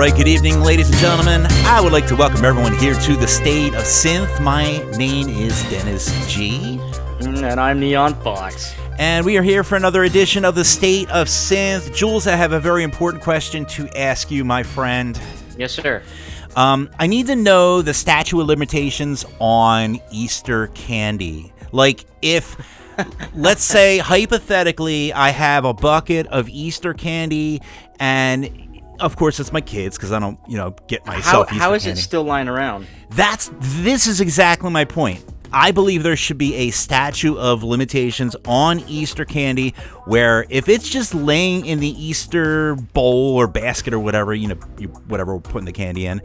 right, good evening, ladies and gentlemen. I would like to welcome everyone here to the State of Synth. My name is Dennis G. And I'm Neon Fox. And we are here for another edition of the State of Synth. Jules, I have a very important question to ask you, my friend. Yes, sir. I need to know the statute of limitations on Easter candy. Like, if, let's say, hypothetically, I have a bucket of Easter candy, and of course, it's my kids, because I don't, get myself Easter How is candy. it still lying around? This is exactly my point. I believe there should be a statute of limitations on Easter candy where if it's just laying in the Easter bowl or basket or whatever, whatever we're putting the candy in,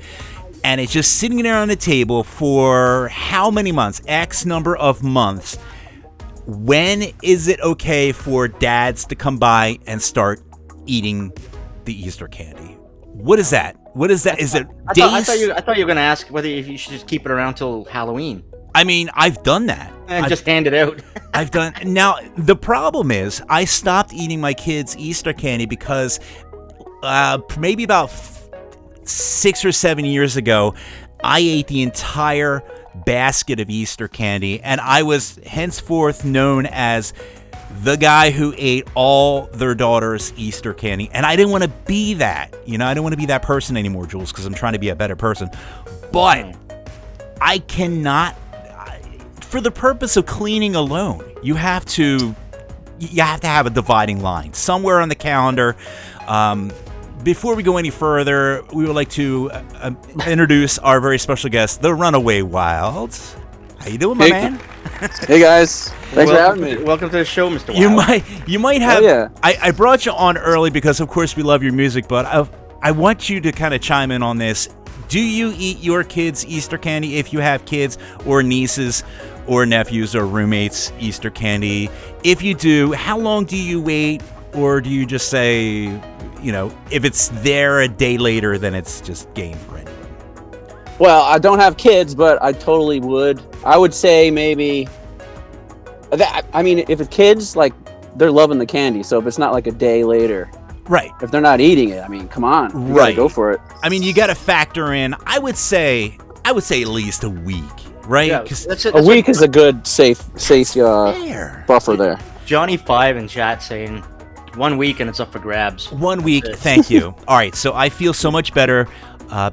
and it's just sitting there on the table for how many months? X number of months. When is it okay for dads to come by and start eating the Easter candy? What is that? What is that? Is it days? I thought you were going to ask whether if you should just keep it around till Halloween. I mean, I've done that. And just hand it out. I've done. Now, the problem is I stopped eating my kids' Easter candy because maybe about 6 or 7 years ago, I ate the entire basket of Easter candy, and I was henceforth known as the guy who ate all their daughter's Easter candy. And I didn't want to be that. I didn't want to be that person anymore, Jules, because I'm trying to be a better person. But I cannot. For the purpose of cleaning alone, you have to have a dividing line somewhere on the calendar. Before we go any further, we would like to introduce our very special guest, the Runaway Wild. How you doing, my man? Hey guys, thanks for having me. Welcome to the show, Mr. Wild. You might have. Oh, yeah. I brought you on early because, of course, we love your music, but I want you to kind of chime in on this. Do you eat your kids' Easter candy if you have kids or nieces or nephews or roommates' Easter candy? If you do, how long do you wait? Or do you just say, if it's there a day later, then it's just game for anyone? Well, I don't have kids, but I totally would. I would say maybe if it's kids, like, they're loving the candy. So if it's not like a day later. Right. If they're not eating it, come on. You gotta go for it. You got to factor in, I would say at least a week, right? Yeah, a week is a good, safe buffer there. Johnny 5 in chat saying 1 week and it's up for grabs. 1 week, thank you. All right, so I feel so much better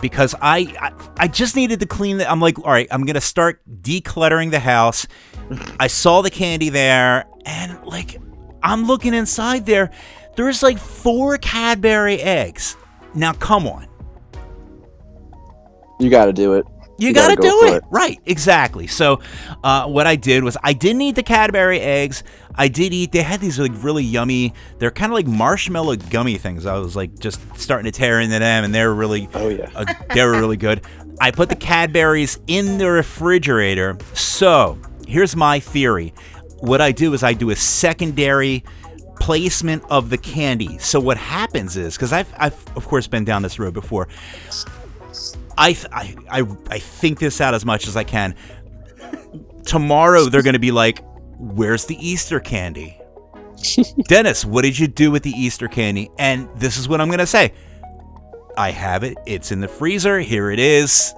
because I just needed to clean I'm like, all right, I'm going to start decluttering the house. I saw the candy there, and I'm looking inside there. There's 4 Cadbury eggs. Now, come on. You got to do it. You got to do it. Right, exactly. So what I did was I didn't eat the Cadbury eggs. I did eat, they had these really yummy, they're kind of like marshmallow gummy things. I was just starting to tear into them, and they were really, they were really good. I put the Cadburys in the refrigerator. So here's my theory. What I do is I do a secondary placement of the candy. So what happens is, because I've of course been down this road before, I think this out as much as I can. Tomorrow they're going to be like, where's the Easter candy? Dennis, what did you do with the Easter candy? And this is what I'm going to say. I have it. It's in the freezer. Here it is.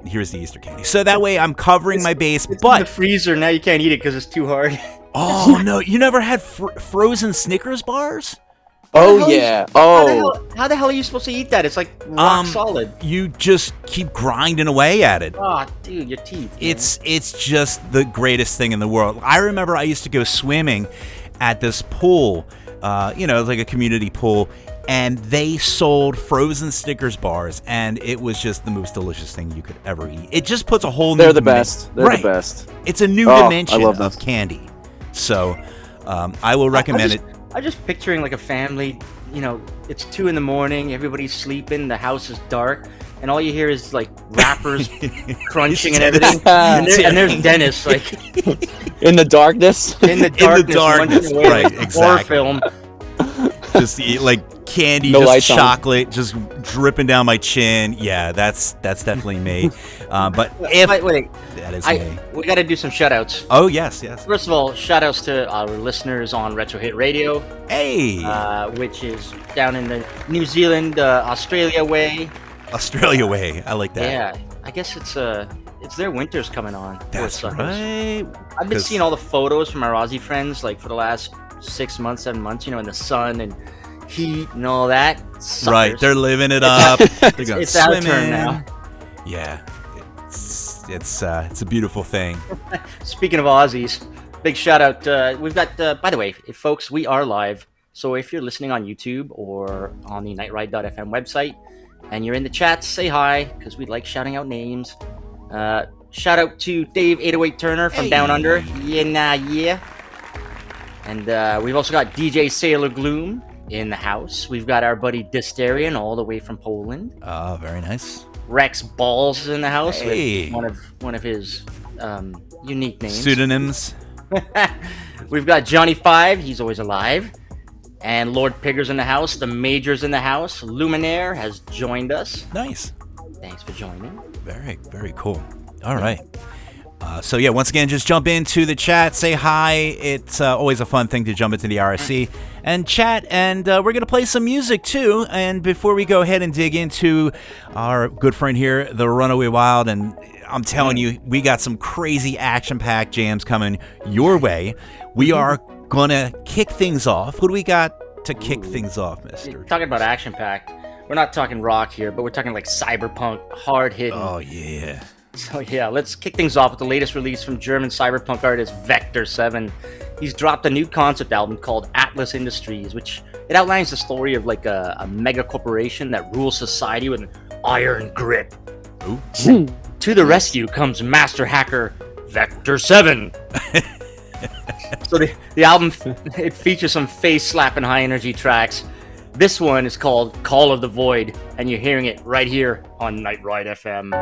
Here's the Easter candy. So that way I'm covering my base. It's but in the freezer, now you can't eat it because it's too hard. Oh, no. You never had frozen Snickers bars? Oh, yeah. How the hell are you supposed to eat that? It's like rock solid. You just keep grinding away at it. Oh, dude, your teeth. Man. It's just the greatest thing in the world. I remember I used to go swimming at this pool. It's like a community pool. And they sold frozen Snickers bars, and it was just the most delicious thing you could ever eat. It just puts a whole new... They're the best. They're the best. It's a new dimension of candy. So, I will recommend it. I'm just picturing a family, it's 2 a.m, everybody's sleeping, the house is dark, and all you hear is wrappers crunching and everything. And there's Dennis, in the darkness. In the darkness, right? Exactly. Horror film. Just eat candy, no just chocolate, just dripping down my chin. Yeah, that's definitely me. But if wait, that is me, we got to do some shout-outs. Oh yes. First of all, shout-outs to our listeners on Retro Hit Radio. Hey, which is down in the New Zealand, Australia way. Australia way. I like that. Yeah, I guess it's their winter's coming on. That's Poor suckers. right. I've been 'Cause- seeing all the photos from our Aussie friends, like for the last 6 months, 7 months, in the sun and heat and all that. Suckers. Right, they're living it up. They're going It's our swimming. turn now. Yeah, it's a beautiful thing. Speaking of Aussies, big shout out. We've got, by the way, folks, we are live. So if you're listening on YouTube or on the nightride.fm website and you're in the chat, say hi, because we like shouting out names. Shout out to Dave 808 Turner from Down Under. Yeah. And we've also got DJ Sailor Gloom in the house. We've got our buddy Dysterian all the way from Poland. Oh, very nice. Rex Balls is in the house Hey. with one of his unique names. Pseudonyms. We've got Johnny Five, he's always alive. And Lord Pigger's in the house. The Major's in the house. Luminaire has joined us. Nice. Thanks for joining. Very, very cool. All right. So yeah, once again, just jump into the chat, say hi. It's always a fun thing to jump into the RSC and chat, and we're gonna play some music too. And before we go ahead and dig into our good friend here, the Runaway Wild, and I'm telling you, we got some crazy action-packed jams coming your way. We are gonna kick things off. What do we got to kick things off, Mister? Talking about action packed, we're not talking rock here, but we're talking like cyberpunk, hard hitting. Oh yeah. So yeah, let's kick things off with the latest release from German cyberpunk artist Vector 7. He's dropped a new concept album called Atlas Industries, which it outlines the story of like a mega corporation that rules society with an iron grip. Ooh. To the rescue comes master hacker Vector 7. So the album, it features some face-slapping high-energy tracks. This one is called Call of the Void, and you're hearing it right here on Night Ride FM.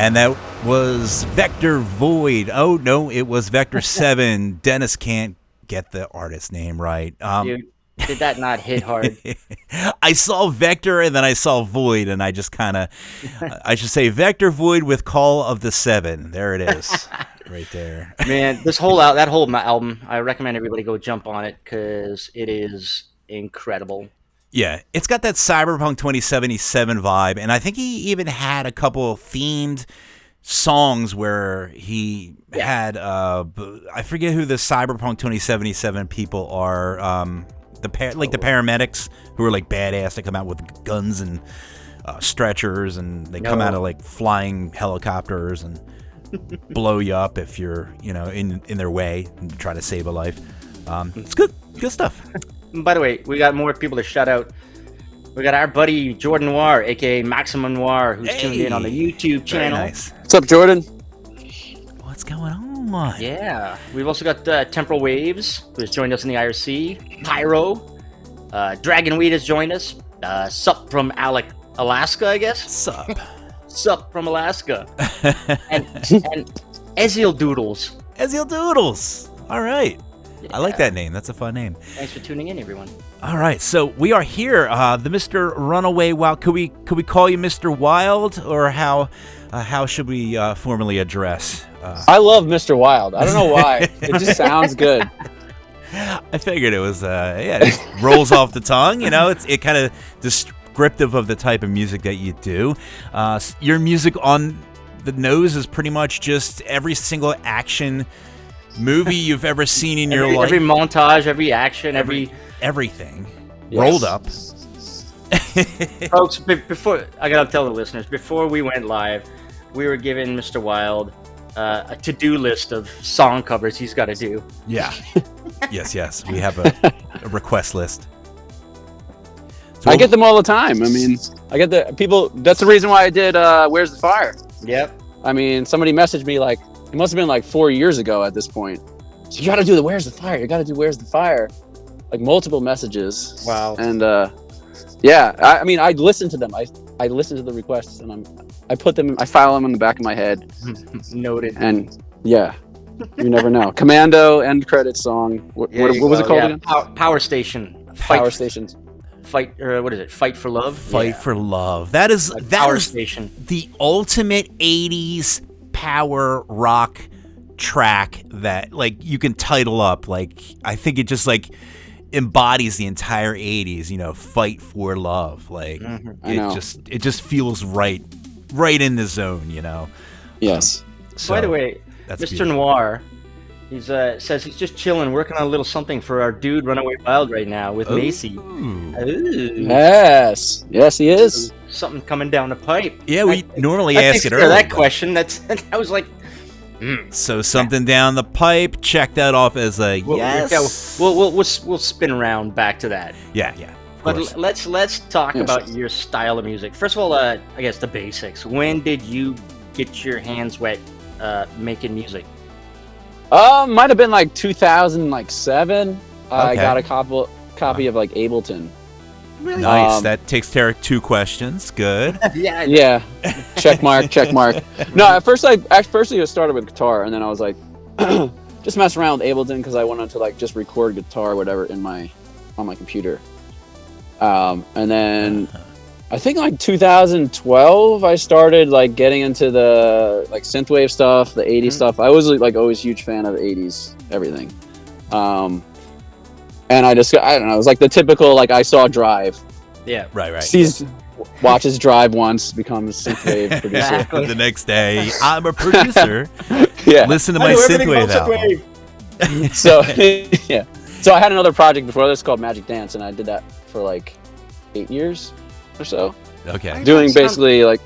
And that was Vector Void. Oh, no, it was Vector 7. Dennis can't get the artist name right. Dude, did that not hit hard? I saw Vector and then I saw Void, and I just kind of, I should say Vector Void with Call of the 7. There it is, right there. Man, that whole album, I recommend everybody go jump on it because it is incredible. Yeah, it's got that Cyberpunk 2077 vibe, and I think he even had a couple of themed songs where he had I forget who the Cyberpunk 2077 people are, the paramedics who are like badass. They come out with guns and stretchers, and they come out of like flying helicopters and blow you up if you're in their way and try to save a life. It's good stuff. By the way, we got more people to shout out. We got our buddy Jordan Noir, aka Maximum Noir, who's tuned in on the YouTube channel. Very nice. What's up, Jordan? What's going on? Yeah, we've also got Temporal Waves, who has joined us in the IRC. Pyro, Dragonweed has joined us. Sup from Alaska, I guess. Sup. Sup from Alaska. and Ezil Doodles. Ezil Doodles. All right. Yeah. I like that name. That's a fun name. Thanks for tuning in, everyone. All right, so we are here, the Mr. Runaway Wild. Could we call you Mr. Wild, or how should we formally address? I love Mr. Wild. I don't know why. It just sounds good. I figured it was it just rolls off the tongue. It kind of descriptive of the type of music that you do. Your music on the nose is pretty much just every single action movie you've ever seen in your life. Every montage, every action, everything Yes. rolled up. Folks, before I gotta tell the listeners, before we went live, we were giving Mr. Wild a to-do list of song covers he's got to do. Yeah. yes. We have a request list. So I get them all the time. I mean, I get the people. That's the reason why I did Where's the Fire? Yep. I mean, somebody messaged me like, it must have been like 4 years ago at this point. So you got to do the Where's the Fire? You got to do Where's the Fire? Like multiple messages. Wow. And I mean, I listen to them. I listen to the requests, and I put them. I file them in the back of my head. Noted. And yeah, you never know. Commando end credit song. What was it called again? Power Station. Power Stations. Fight, or what is it? Fight for Love. Fight for Love. That is Power Station. The ultimate 80s power rock track that like you can title up. Like I think it just like embodies the entire 80s, Fight for Love. Like it just feels right in the zone, Yes. So, by the way, Mr. Beautiful. Noir, says he's just chilling, working on a little something for our dude Runaway Wild right now with Macy. Ooh. Yes, he is. Something coming down the pipe. Yeah, we normally ask it earlier. That question, I was like, So something down the pipe. Check that off as a yes. We'll spin around back to that. Yeah. But let's talk about your style of music. First of all, I guess the basics. When did you get your hands wet making music? Might have been like 2007. Okay. I got a copy of like Ableton. Really? Nice. That takes care of 2 questions. Good. Yeah. Check mark. No, at first I started with guitar, and then I was like, just mess around with Ableton because I wanted to like just record guitar or whatever on my computer. And then I think like 2012 I started like getting into the like synthwave stuff, the 80s stuff. I was like always a huge fan of 80s everything. And I don't know, it was like the typical like I saw Drive. Yeah. Right. Watches Drive once, becomes synthwave producer. The next day, I'm a producer. Yeah. Listen to my synthwave album. So yeah. So I had another project before this called Magic Dance, and I did that for like 8 years or so. Okay. Doing basically like,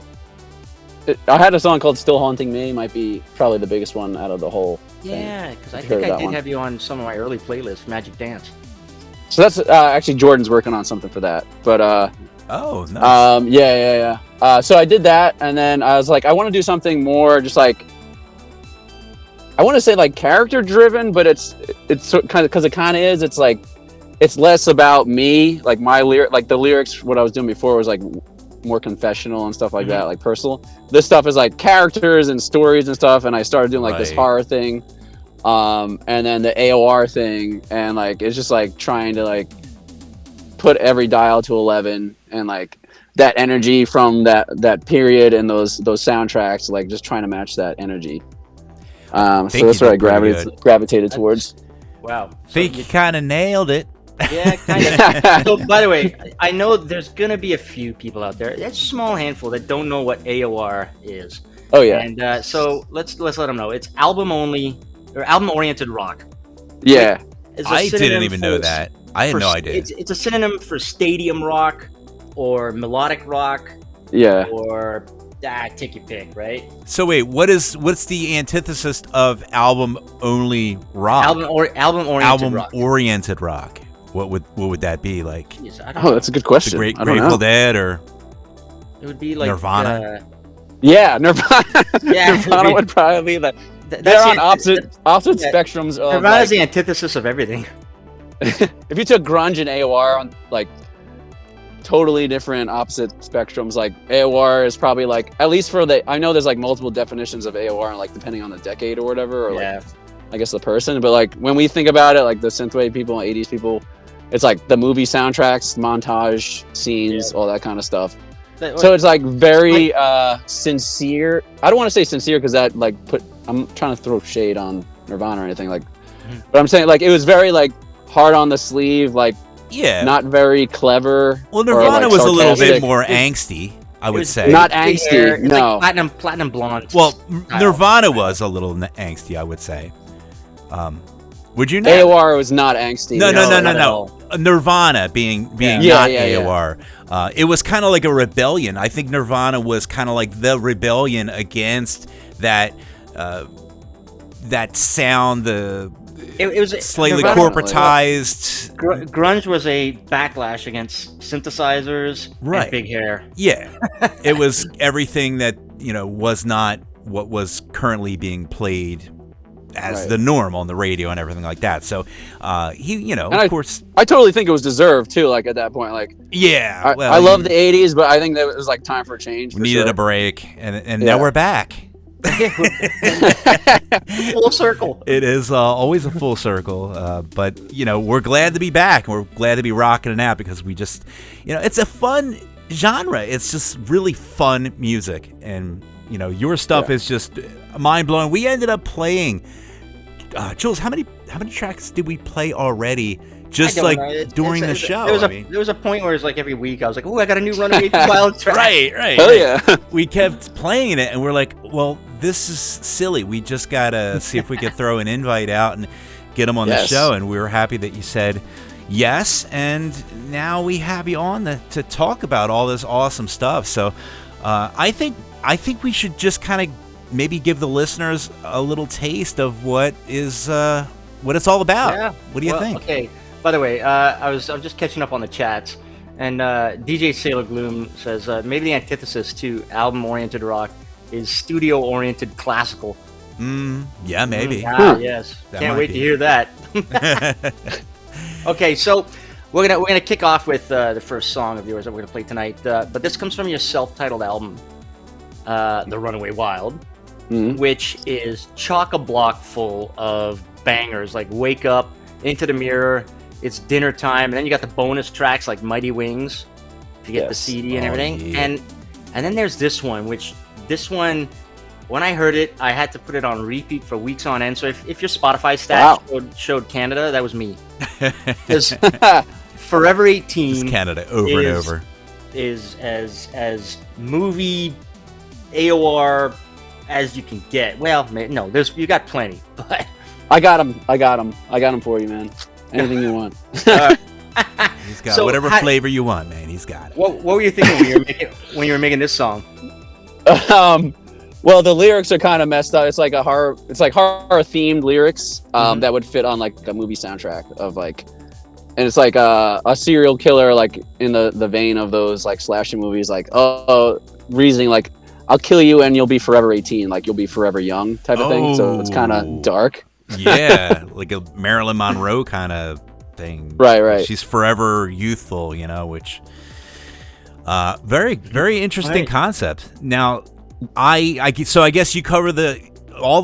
I had a song called Still Haunting Me, might be probably the biggest one out of the whole thing. Yeah, because I think I did have you on some of my early playlists, Magic Dance. So that's actually Jordan's working on something for that. But oh, nice. Yeah. So I did that, and then I was like, I want to do something more just like, I want to say like character driven, but it's kind of, because it kind of is. It's like, it's less about me, like my lyric, like the lyrics. What I was doing before was like more confessional and stuff like that, like personal. This stuff is like characters and stories and stuff, and I started doing like this horror thing, and then the AOR thing, and like it's just like trying to like put every dial to 11 and like that energy from that period and those soundtracks, like just trying to match that energy. So that's what I gravitated towards. Wow. Think you kind of nailed it. Yeah, kind of. So, by the way, I know there's gonna be a few people out there, a small handful, that don't know what AOR is. Oh yeah. And so let's let them know. It's album only or album oriented rock. Yeah. I didn't even know that. I had no idea. It's a synonym for stadium rock or melodic rock. Yeah. Or take your pick, right? So wait, what's the antithesis of album only rock? Album oriented rock. What would that be like? That's a good question. The Grateful Dead, or it would be like Nirvana. Yeah, Nirvana. Yeah, Nirvana would probably be that. They're on opposite spectrums of. Nirvana's the antithesis of everything. If you took grunge and AOR on like totally different opposite spectrums, like AOR is probably like, at least for I know there's like multiple definitions of AOR, like depending on the decade or whatever, or like I guess the person, but like when we think about it, like the synthwave people, 80s people, it's like the movie soundtracks, montage scenes, all that kind of stuff. So it's like very sincere. I don't want to say sincere because that like I'm trying to throw shade on Nirvana or anything, like, but I'm saying like it was very like hard on the sleeve, like not very clever. Well, Nirvana was a little bit more angsty, I would say. Not angsty, no. Like platinum blonde. Well, Nirvana was a little angsty, I would say. Would you know? AOR was not angsty. No. Nirvana being not AOR. It was kind of like a rebellion. I think Nirvana was kind of like the rebellion against that sound. It was slightly corporatized. Grunge was a backlash against synthesizers and big hair. Yeah, it was everything that was not what was currently being played as the norm on the radio and everything like that. So of course, I totally think it was deserved too. Like at that point, like I love the '80s, but I think that it was like time for a change. We needed a break, and now we're back. Full circle. It is always a full circle, but we're glad to be back. We're glad to be rocking it out because we just, it's a fun genre. It's just really fun music, and your stuff is just mind blowing. We ended up playing. Jules, how many tracks did we play already? Just like during the show. There was a point where it was like every week I was like, "Oh, I got a new Runaway Wild track." Right. Hell yeah. We kept playing it, and we're like, "Well, this is silly. We just gotta see if we could throw an invite out and get them on the show." And we were happy that you said yes, and now we have you on to talk about all this awesome stuff. So, I think we should just kind of maybe give the listeners a little taste of what it's all about. Yeah. What do you think? Okay. By the way, I was just catching up on the chats, and DJ Sailor Gloom says maybe the antithesis to album-oriented rock is studio-oriented classical. Yeah, maybe. Yes. Can't wait to hear that. Okay, so we're gonna kick off with the first song of yours that we're gonna play tonight. But this comes from your self-titled album, The Runaway Wild, which is chock-a-block full of bangers like Wake Up, Into the Mirror, It's Dinner Time, and then you got the bonus tracks like Mighty Wings if you get the CD and everything. Yeah. And then there's this one, when I heard it, I had to put it on repeat for weeks on end. So if your Spotify stats showed Canada, that was me. Because Forever 18 it's Canada over and over is as movie AOR as you can get. Well, no, you got plenty, but I got him for you, man. Anything you want. He's got whatever flavor you want, man. He's got it. What were you thinking when you were making this song? Well, the lyrics are kind of messed up. It's like horror themed lyrics that would fit on like a movie soundtrack of like, and it's like a serial killer, like in the vein of those like slasher movies, like reasoning like, I'll kill you and you'll be forever 18, like you'll be forever young type of thing. So it's kind of dark. Yeah, like a Marilyn Monroe kind of thing. Right. She's forever youthful, which Very, very interesting Right. concept. Now, I guess you cover all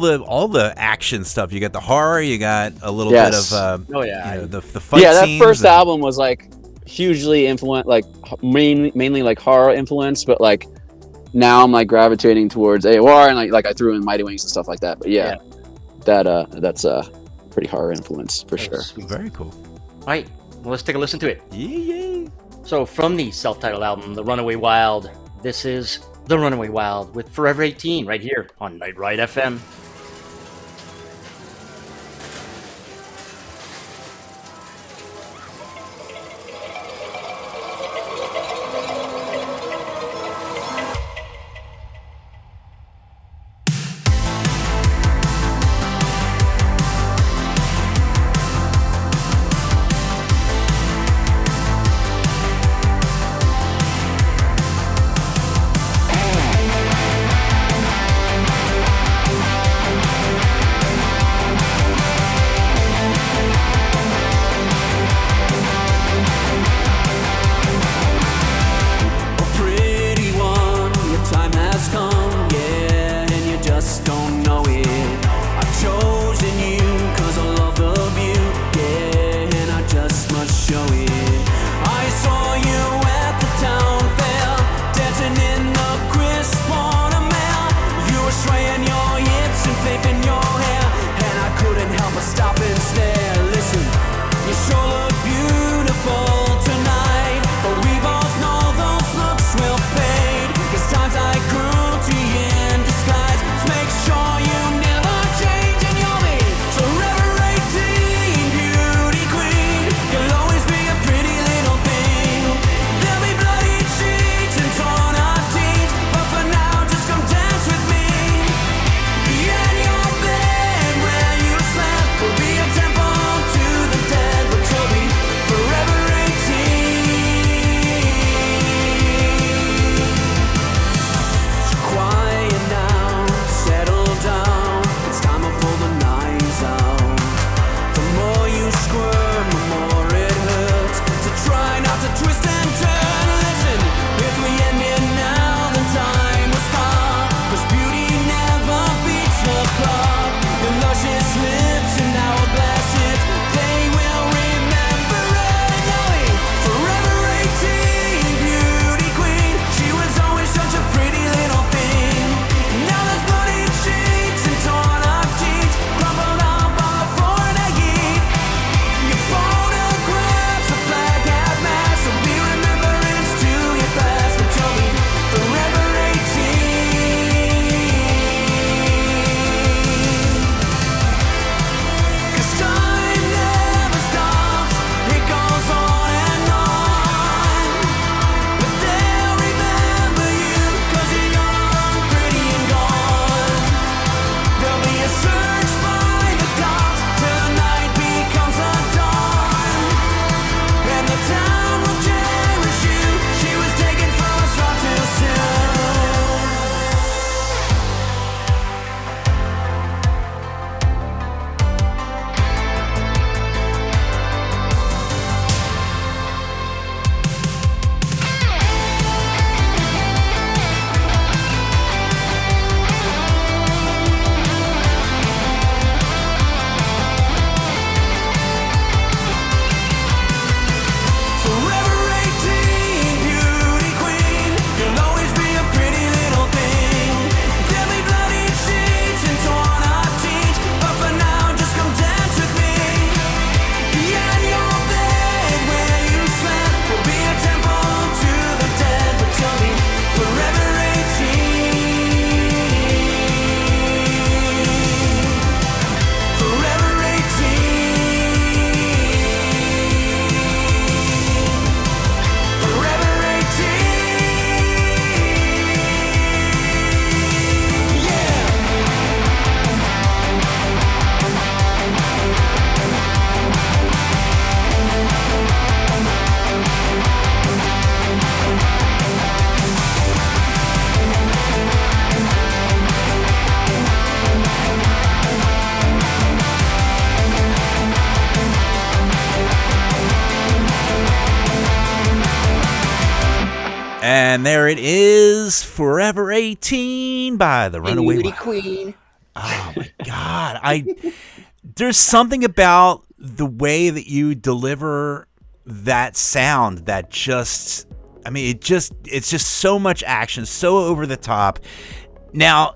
the action stuff. You got the horror. You got a little bit Yes. of Oh yeah. the fight Yeah, that scenes first and- album was like hugely influenced, like mainly like horror influence, but like now I'm like gravitating towards AOR and like I threw in Mighty Wings and stuff like that. But yeah. That's pretty horror influence for sure. Sweet. Very cool. All right. Well, let's take a listen to it. Yeah. So, from the self-titled album, The Runaway Wild, this is The Runaway Wild with Forever 18 right here on Night Ride FM. And there it is, Forever 18 by the Runaway Wild. Queen. Oh my God. There's something about the way that you deliver that sound that just, I mean, it's just so much action, so over the top. Now,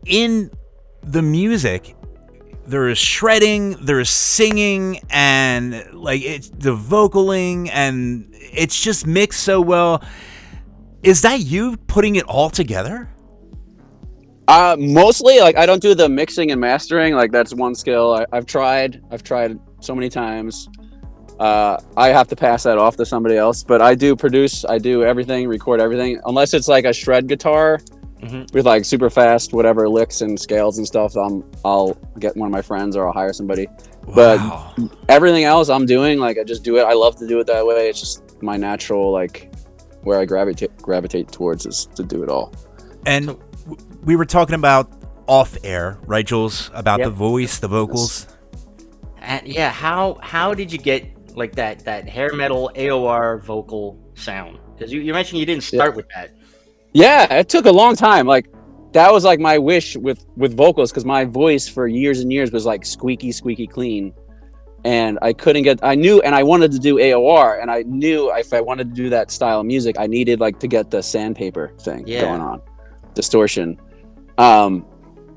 in the music, there is shredding, there is singing, and like it's the vocaling, and it's just mixed so well. Is that you putting it all together? Mostly, like I don't do the mixing and mastering. Like that's one skill I've tried so many times. I have to pass that off to somebody else, but I do produce, I do everything, record everything, unless it's like a shred guitar with like super fast whatever licks and scales and stuff. I'll get one of my friends or I'll hire somebody. Wow. But everything else I'm doing, like I just do it. I love to do it that way. It's just my natural, like where I gravitate towards is to do it all. And we were talking about off air, right, Jules? About the voice, the vocals. And yeah, how did you get like that hair metal AOR vocal sound? Because you mentioned you didn't start with that. Yeah, it took a long time. Like that was like my wish with vocals, because my voice for years and years was like squeaky clean, and I couldn't get. I knew, and I wanted to do AOR, and I knew if I wanted to do that style of music, I needed like to get the sandpaper thing going on, distortion.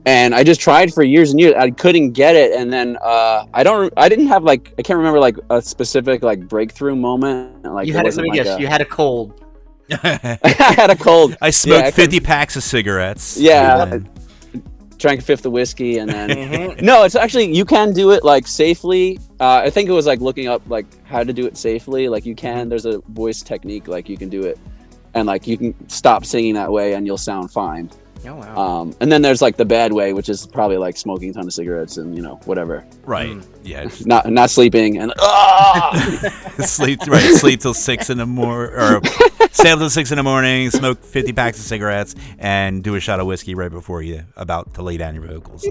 And I just tried for years and years. I couldn't get it, and then I didn't have like, I can't remember like a specific like breakthrough moment. Like you had let me guess, you had a cold. I had a cold. I smoked 50 packs of cigarettes. Yeah. Drank a fifth of whiskey, and then no, it's actually, you can do it like safely. I think it was like looking up like how to do it safely. Like you can, there's a voice technique, like you can do it, and like you can stop singing that way and you'll sound fine. Oh, wow. And then there's like the bad way, which is probably like smoking a ton of cigarettes and whatever. Right. Yeah. Not sleeping and sleep till 6 in the morning, or stay up till 6 in the morning, smoke 50 packs of cigarettes, and do a shot of whiskey right before you about to lay down your vocals.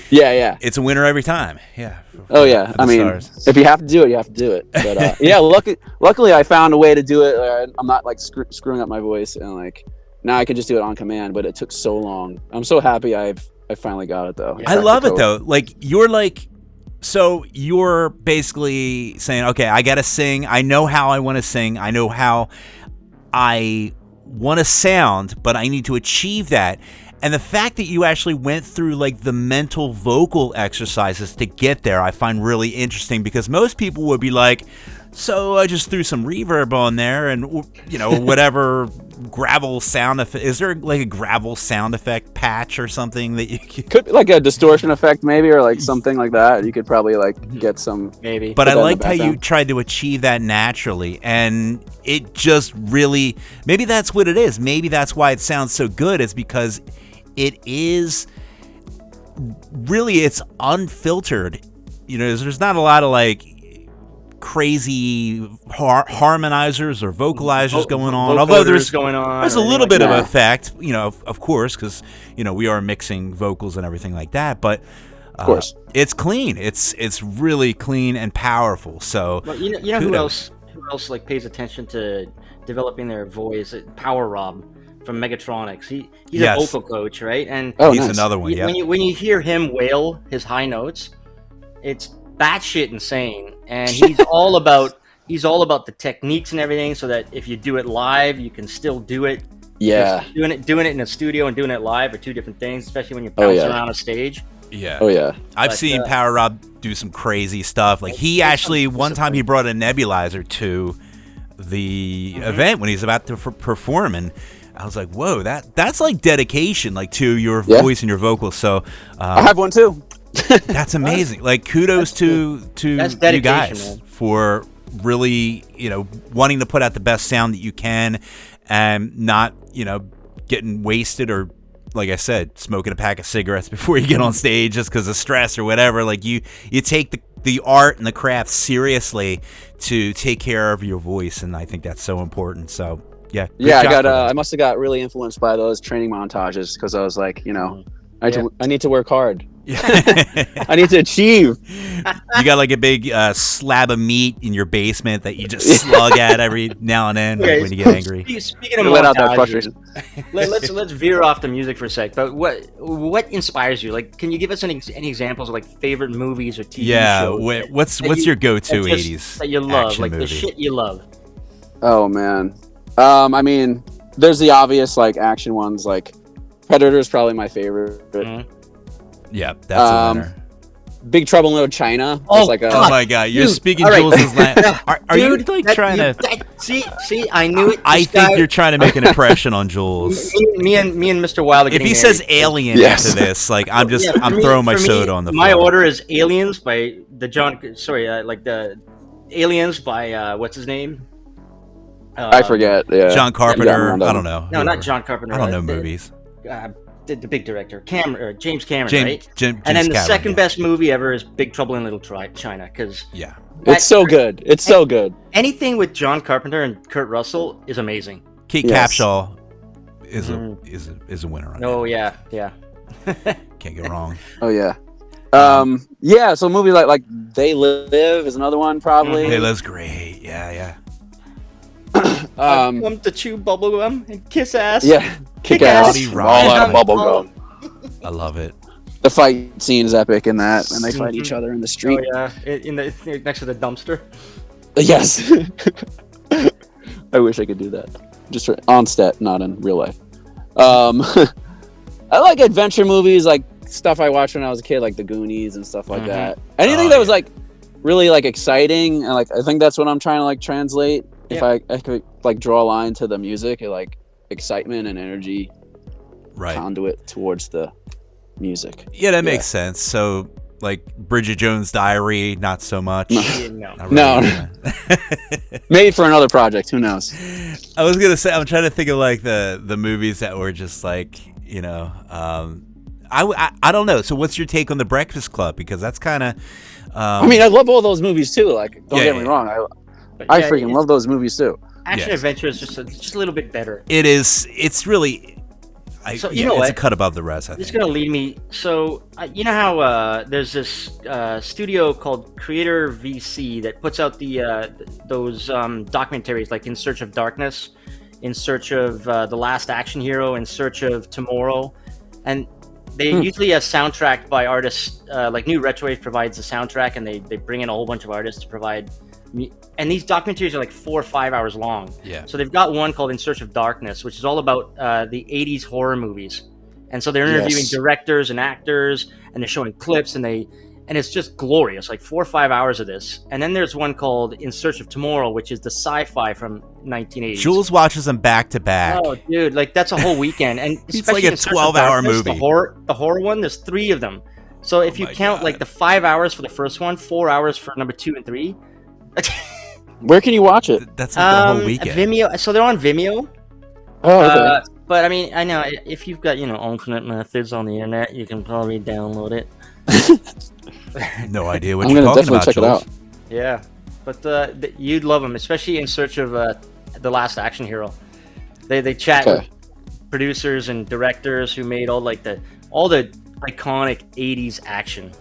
Yeah. It's a winner every time. Yeah. Oh yeah. I mean, if you have to do it, you have to do it. But yeah, luckily I found a way to do it. I'm not like screwing up my voice, and like now I can just do it on command. But it took so long. I'm so happy I finally got it though. I love it though. Like so you're basically saying, okay, I gotta sing. I know how I want to sing. I know how I want to sound, but I need to achieve that. And the fact that you actually went through like the mental vocal exercises to get there, I find really interesting, because most people would be like, so I just threw some reverb on there and, whatever gravel sound effect. Is there like a gravel sound effect patch or something that you could be like a distortion effect maybe, or like something like that? You could probably like get some maybe. But I liked how you tried to achieve that naturally, and it just really, maybe that's what it is. Maybe that's why it sounds so good. It's because it is really, it's unfiltered. There's not a lot of like crazy harmonizers or vocalizers going on, although there's a little bit of effect, of course, because we are mixing vocals and everything like that, but of course it's clean. It's really clean and powerful. So well, who else like pays attention to developing their voice? Power Rob from Megatronics. He's a vocal coach, right? And he's another one. When you hear him wail his high notes, it's batshit insane, and he's all about the techniques and everything, so that if you do it live, you can still do it. Yeah, doing it in a studio and doing it live are two different things, especially when you're bouncing around a stage. Yeah. Oh yeah. I've seen Power Rob do some crazy stuff. Like he actually one time he brought a nebulizer to the event when he's about to perform, and I was like, whoa, that's like dedication, like to your voice and your vocals. So I have one too. That's amazing. Like kudos to you guys, man, for really, wanting to put out the best sound that you can, and not, getting wasted, or like I said, smoking a pack of cigarettes before you get on stage just because of stress or whatever. Like you take the art and the craft seriously to take care of your voice, and I think that's so important. So yeah. I must have got really influenced by those training montages, because I was like, I need to work hard. I need to achieve. You got like a big slab of meat in your basement that you just slug at every now and then when you get angry. Speaking of Let out that montages, frustration. let's veer off the music for a sec. But what inspires you? Like, can you give us any examples of like favorite movies or TV shows? What's your go-to 80s that you love, action like movie? the shit you love? Oh man. I mean, there's the obvious like action ones. Like Predator is probably my favorite. Mhm. Yeah, that's a winner. Big Trouble in Little China. Oh, It's like a, Oh my God, you're Dude, speaking all right. Jules' language. Are you Dude, like that- trying you- to? that- see, I knew it. I This think guy- you're trying to make an impression on Jules. Me and Mr. Wild. Are If getting he married. says alien Yes. into this, like I'm Yeah, for I'm me- throwing my for me, soda on the My floor. order is Aliens by the Aliens by what's his name? I forget. Yeah. John Carpenter. Yeah, I don't know. No, not John Carpenter. I don't know the- movies. The big director, James Cameron, James, right? James And then the Cameron, second yeah. best movie ever is Big Trouble in Little China, because Yeah. It's so good. It's so good. anything with John Carpenter and Kurt Russell is amazing. Kate Yes. Capshaw is a winner on Oh that. yeah. Can't go wrong. Oh yeah. Yeah. So a movie like They Live is another one probably. Hey, that's great. Yeah. Come to chew bubblegum and kiss ass. Yeah. Kick Kick-Ass. ass. Body All out rock. bubble gum. I love it. The fight scene is epic in that, and they fight each other in the Oh street. yeah, in the next to the dumpster. Yes. I wish I could do that. Just on set, not in real life. I like adventure movies, like stuff I watched when I was a kid, like The Goonies and stuff like that. Anything that was like really like exciting, and like I think that's what I'm trying to like translate. If I could like draw a line to the music, like excitement and energy, Right. conduit towards the music. Yeah, that makes sense. So, like Bridget Jones' Diary, not so much. Yeah, no. Not No. really. Maybe for another project, who knows? I was gonna say I'm trying to think of like the movies that were just like I don't know. So what's your take on The Breakfast Club? Because that's kind of I mean, I love all those movies too. Like, don't Yeah, get me yeah. wrong, But I yeah, freaking love those movies too. action Yes. adventure is just a little bit better. it is. It's really. So, you know it's what? a cut above the rest. I It's think. gonna lead me. So you know how there's this studio called Creator VC that puts out those documentaries like In Search of Darkness, In Search of The Last Action Hero, In Search of Tomorrow, and they usually are soundtracked by artists. Like New Retrowave provides the soundtrack, and they bring in a whole bunch of artists to provide. And these documentaries are like 4 or 5 hours long. Yeah. So they've got one called In Search of Darkness, which is all about the 80s horror movies. And so they're interviewing Yes. directors and actors, and they're showing clips, and it's just glorious, like 4 or 5 hours of this. And then there's one called In Search of Tomorrow, which is the sci-fi from 1980s. Jules watches them back to back. Oh, dude, like that's a whole weekend, and It's especially like a In Search of 12-hour Darkness, movie. The horror one, there's 3 of them. So if you my count God. like the 5 hours for the first one, 4 hours for number 2 and 3. Where can you watch it? That's like the whole weekend. Vimeo. So they're on Vimeo. Oh, okay. But I mean, I know if you've got alternate methods on the internet, you can probably download it. No idea what I'm you're gonna talking definitely about, check it Jules. out. Yeah, but you'd love them, especially In Search of The Last Action Hero. They chat Okay. with producers and directors who made all the iconic 80s action.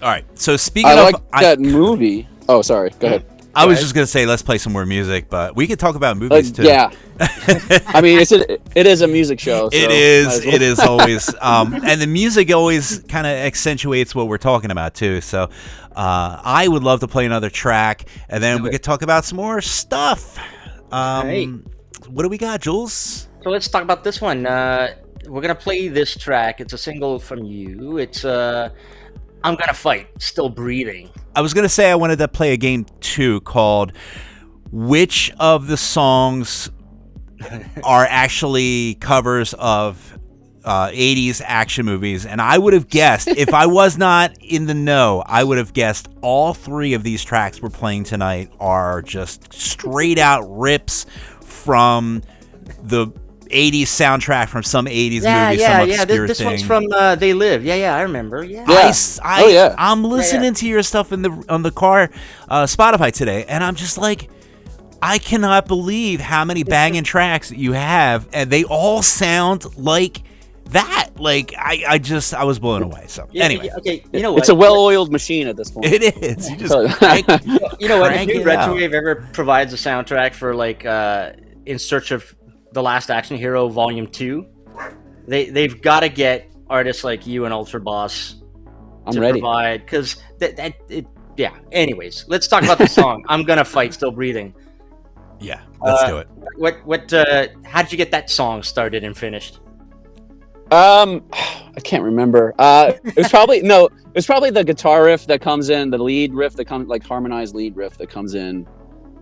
All right. So speaking I of, like that movie. Oh, sorry. Go ahead. I was Right. just gonna say let's play some more music, but we could talk about movies too. Yeah. I mean, it is a music show. So It might is. as well. It is always, and the music always kind of accentuates what we're talking about too. So, I would love to play another track, and then we could talk about some more stuff. Right. What do we got, Jules? So let's talk about this one. We're gonna play this track. It's a single from you. It's I'm Gonna Fight, Still Breathing. I was gonna say I wanted to play a game too called which of the songs are actually covers of 80s action movies, and I would have guessed if I was not in the know, I would have guessed all 3 of these tracks we're playing tonight are just straight out rips from the 80s soundtrack from some 80s movie, some obscure This thing. one's from They Live. Yeah, I remember. Yeah. Yeah. Oh, yeah. I'm listening to your stuff on the car Spotify today, and I'm just like, I cannot believe how many banging tracks that you have, and they all sound like that, like, I was blown away. So anyway, okay, you know what? It's a well-oiled machine at this point. it is. You just You know what? If crank new it out. Retrowave ever provides a soundtrack for like In Search of the Last Action Hero Volume 2, they've got to get artists like you and Ultra Boss I'm to ready. provide, because yeah. Anyways, let's talk about the song. I'm Gonna Fight, Still Breathing. Yeah, let's do it. How did you get that song started and finished? I can't remember. It was probably the guitar riff that comes in, the lead riff that comes, like harmonized lead riff that comes in,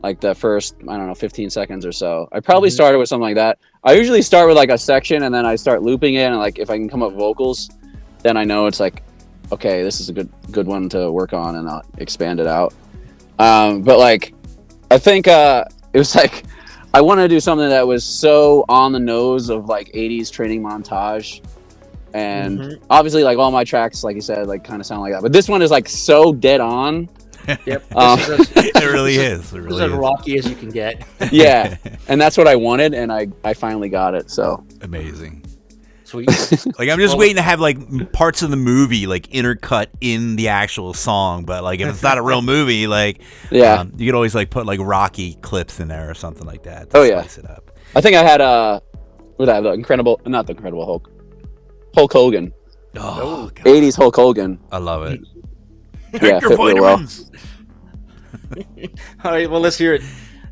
like the first, I don't know, 15 seconds or so. I probably started with something like that. I usually start with like a section and then I start looping it, and like if I can come up with vocals, then I know it's like, okay, this is a good one to work on, and I'll expand it out. But like, I think it was like, I wanted to do something that was so on the nose of like 80s training montage. And obviously like all my tracks, like you said, like kind of sound like that. But this one is like so dead on. Yep. It really is. It This is really as is. rocky as you can get. Yeah. And that's what I wanted, and I finally got it. So Amazing. Sweet. Like, I'm just waiting to have like parts of the movie like intercut in the actual song, but like if it's not a real movie, like yeah. you could always like put like Rocky clips in there or something like that. Oh, yeah. Spice it up. I think I had Hulk Hogan. Oh, God. 80s Hulk Hogan. I love it. Yeah, Your fit real well. vitamins. All right, well, let's hear it.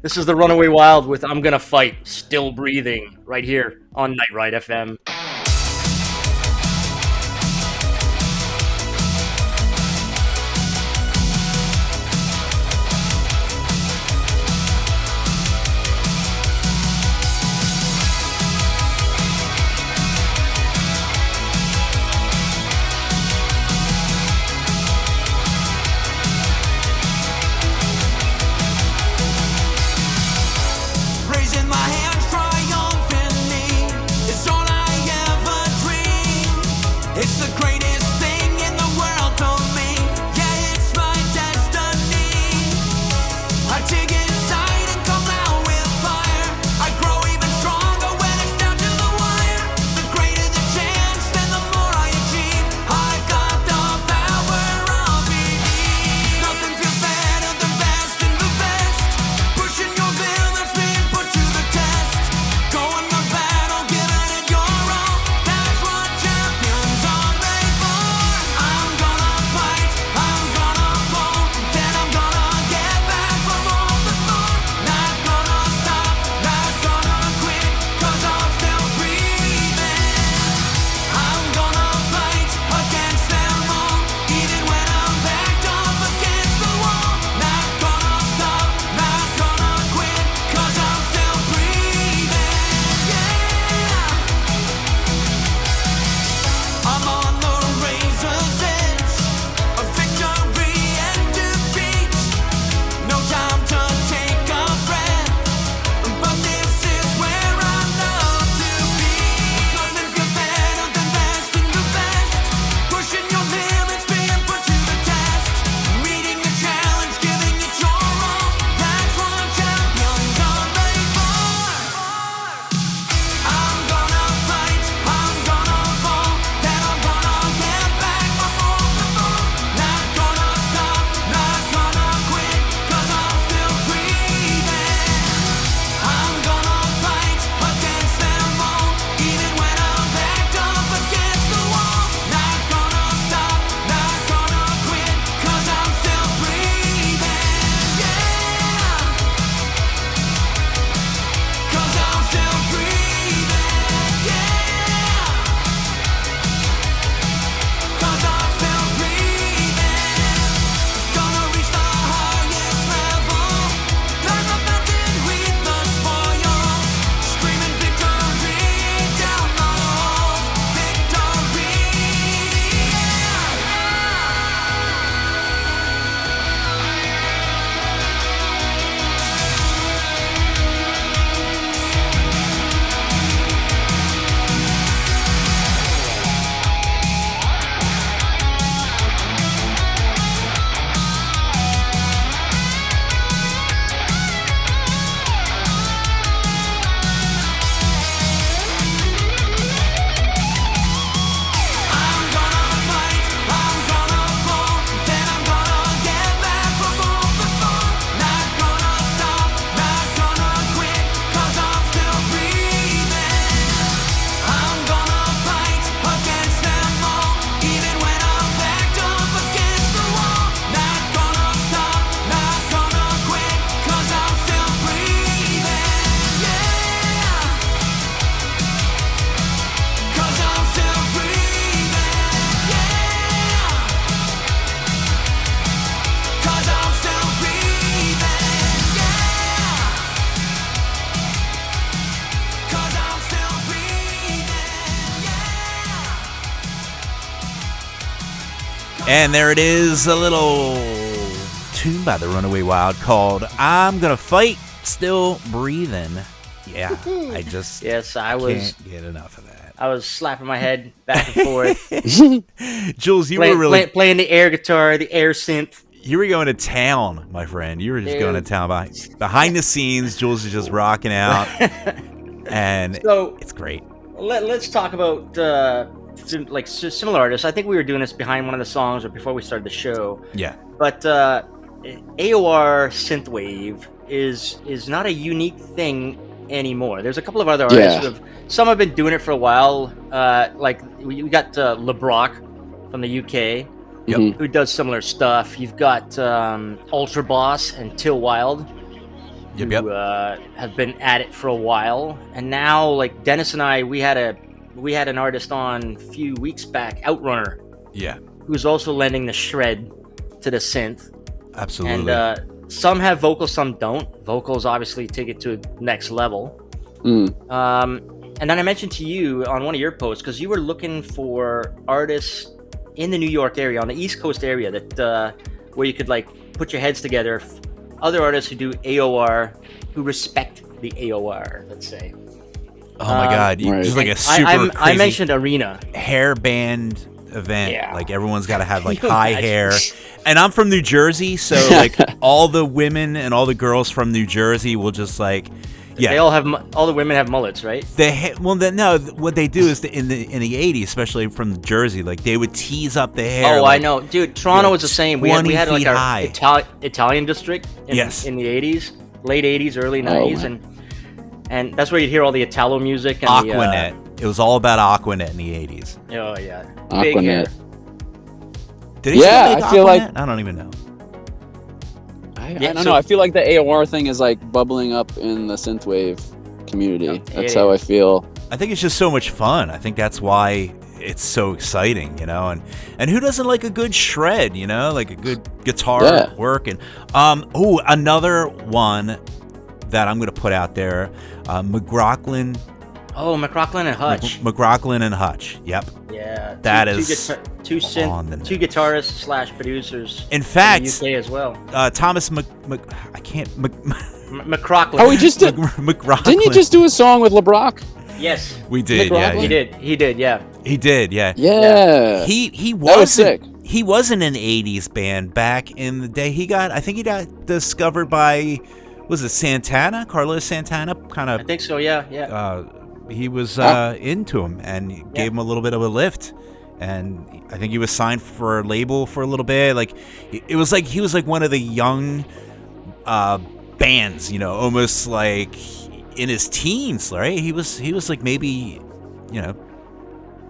This is the Runaway Wild with I'm Gonna Fight, Still Breathing, right here on Night Ride FM. Raising my hands triumphantly, it's all I And there it is, a little tune by the Runaway Wild called I'm Gonna Fight, Still Breathing. Yeah, I just can't get enough of that. I was slapping my head back and forth. Jules, you were really... Playing the air guitar, the air synth. You were going to town, my friend. You were just going to town. Behind the scenes, Jules is just rocking out. And so, it's great. Let's talk about... similar artists. I think we were doing this behind one of the songs or before we started the show. Yeah. But AOR Synthwave is not a unique thing anymore. There's a couple of other artists some have been doing it for a while. Like we got LeBrock from the UK, who does similar stuff. You've got Ultra Boss and Till Wild, who have been at it for a while. And now, like Dennis and I, we had an artist on a few weeks back, Outrunner. Yeah. Who's also lending the shred to the synth. Absolutely. And some have vocals, some don't. Vocals obviously take it to a next level. And then I mentioned to you on one of your posts, because you were looking for artists in the New York area, on the East Coast area, that where you could like put your heads together. Other artists who do AOR, who respect the AOR, let's say. Oh my God! Just like a super crazy I mentioned Arena hair band event. Yeah. Like everyone's got to have like high hair. And I'm from New Jersey, so like all the women and all the girls from New Jersey will just like, they all have all the women have mullets, right? No. What they do is in the '80s, especially from Jersey, like they would tease up the hair. Oh, like, I know, dude. Toronto was the same. We had like our Italian district in the '80s, late '80s, early '90s, and that's where you'd hear all the Italo music and Aquanet. It was all about Aquanet in the '80s. Oh yeah, Aquanet. Big hair. Did he still make Aquanet? I don't even know. I don't know. I feel like the AOR thing is like bubbling up in the synthwave community. That's how I feel. I think it's just so much fun. I think that's why it's so exciting, and who doesn't like a good shred, like a good guitar work. And another one that I'm gonna put out there, McLaughlin. Oh, McLaughlin and Hutch. McLaughlin and Hutch. Yep. Yeah. That is two guitarists / producers. In fact, in the UK as well. Thomas McLaughlin. Oh, he just did. McLaughlin. Didn't you just do a song with LeBrock? Yes. We did. Yeah. He did. Yeah. He did. Yeah. Yeah. He was sick. He was in an '80s band back in the day. I think he got discovered by, was it Santana? Carlos Santana? Kind of. I think so. Yeah. He was into him and gave him a little bit of a lift, and I think he was signed for a label for a little bit. Like it was like he was like one of the young bands, almost like in his teens, right? He was like maybe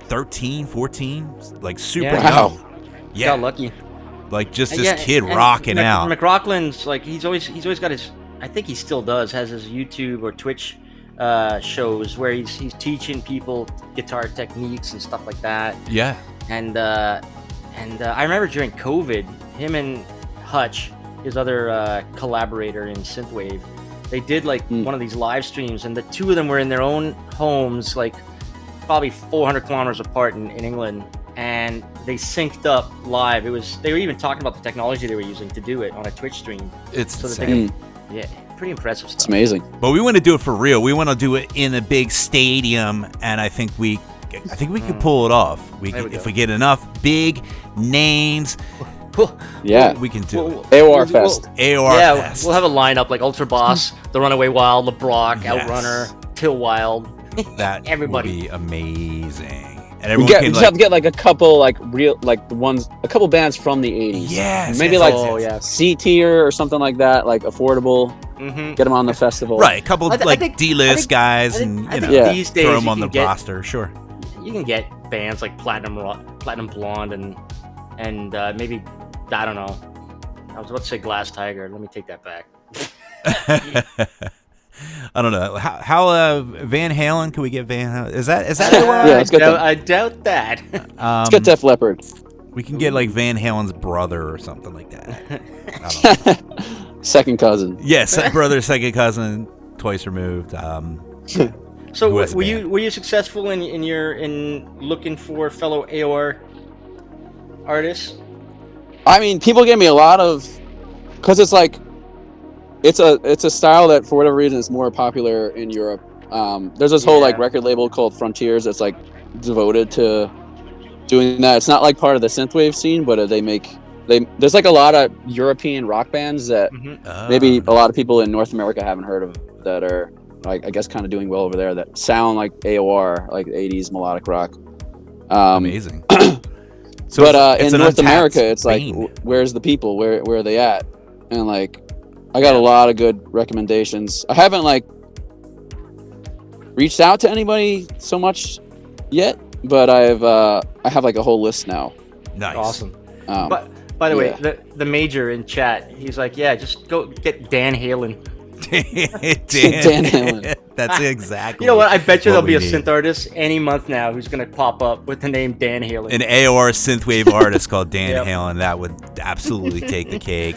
13, 14, like super young. Yeah, got lucky. Like just this kid rocking out. McLaughlin's like he's always got his. I think he still has his YouTube or Twitch shows where he's teaching people guitar techniques and stuff like that. Yeah. And I remember during COVID, him and Hutch, his other collaborator in Synthwave, they did like one of these live streams, and the two of them were in their own homes, like probably 400 kilometers apart in England, and they synced up live. They were even talking about the technology they were using to do it on a Twitch stream. It's insane. Pretty impressive stuff. It's amazing. But we want to do it for real. We want to do it in a big stadium, and I think we can pull it off. If we get enough big names. Yeah, we can do it. AOR Fest. AOR Fest. We'll have a lineup like Ultra Boss, The Runaway Wild, LeBrock, Outrunner, Till Wild. That everybody would be amazing. And we just have to get like a couple a couple bands from the 80s. Yes. Maybe C tier or something like that, like affordable. Get them on the festival. Right, a couple D-list guys, and these days throw them on the roster. Sure. You can get bands like Platinum Blonde and maybe, I don't know. I was about to say Glass Tiger. Let me take that back. I don't know how Van Halen. Can we get Van Halen? Is that I doubt that. Let's get Def Leppard. We can get like Van Halen's brother or something like that. I don't know. Second cousin. Yes, brother, second cousin, twice removed. So were you successful in looking for fellow AOR artists? I mean, people give me a lot of, because it's like, it's a style that for whatever reason is more popular in Europe. There's this whole like record label called Frontiers that's like devoted to doing that. It's not like part of the synthwave scene, but there's like a lot of European rock bands that maybe a lot of people in North America haven't heard of that are like, I guess, kind of doing well over there, that sound like AOR, like 80s melodic rock. Amazing. So but in North America, it's like, where's the people? Where are they at? And like, I got a lot of good recommendations. I haven't like reached out to anybody so much yet, but I have like a whole list now. Nice. Awesome. But by the way, the major in chat, he's like, yeah, just go get Dan Halen. Dan Halen. That's exactly. You know what? I bet you there'll be a synth artist any month now who's gonna pop up with the name Dan Halen. An AOR synthwave artist called Dan Halen. That would absolutely take the cake.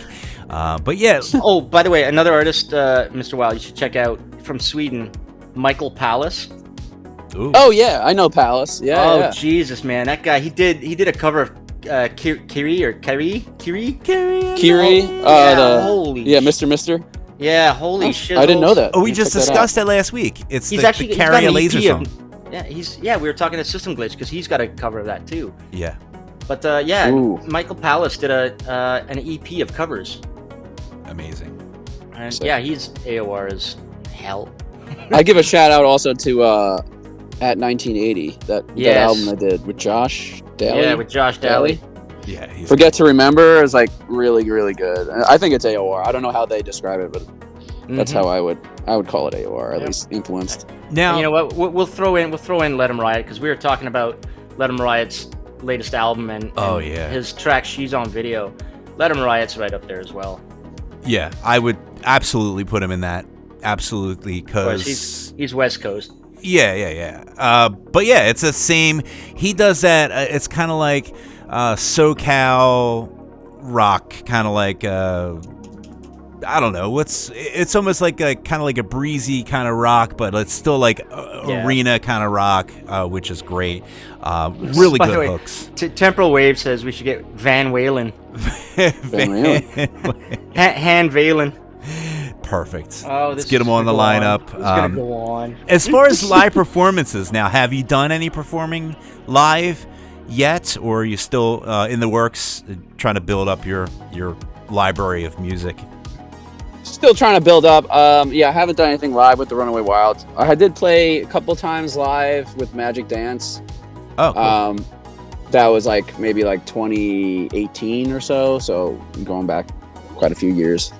But yeah. Oh, by the way, another artist, Mr. Wild, you should check out from Sweden, Michael Palace. Ooh. Oh yeah, I know Palace. Yeah. Oh yeah. Jesus, man, that guy. He did a cover of Kiri. Holy. Yeah, Mr. Yeah, holy shit. I didn't know that. Oh, we just discussed that last week. It's the got Carry a an Laser EP song. We were talking to System Glitch because he's got a cover of that too. Yeah. But Michael Palace did an EP of covers. Amazing. And he's AOR as hell. I give a shout out also to at 1980, that album I did with Josh Daly. Yeah, with Josh Daly. Yeah, Forget to Remember is like really, really good. I think it's AOR. I don't know how they describe it, but that's how I would call it AOR, at least influenced. Now, you know what? We'll throw in Let 'Em Riot, because we were talking about Let 'Em Riot's latest album and his track She's on Video. Let 'Em Riot's right up there as well. Yeah, I would absolutely put him in that. Absolutely, because he's West Coast. Yeah. But yeah, it's the same. He does that. It's kind of like SoCal rock, kind of like I don't know. It's almost like kind of like a breezy kind of rock, but it's still like arena kind of rock, which is great. Really By good the way, hooks. Temporal Wave says we should get Van Walen. Han Valen. Perfect. Oh, let's get him on the lineup. It's gonna go on. As far as live performances, now, have you done any performing live yet, or are you still in the works, trying to build up your library of music? Still trying to build up. I haven't done anything live with the Runaway Wild. I did play a couple times live with Magic Dance. Oh, cool. That was like maybe like 2018 or so going back quite a few years.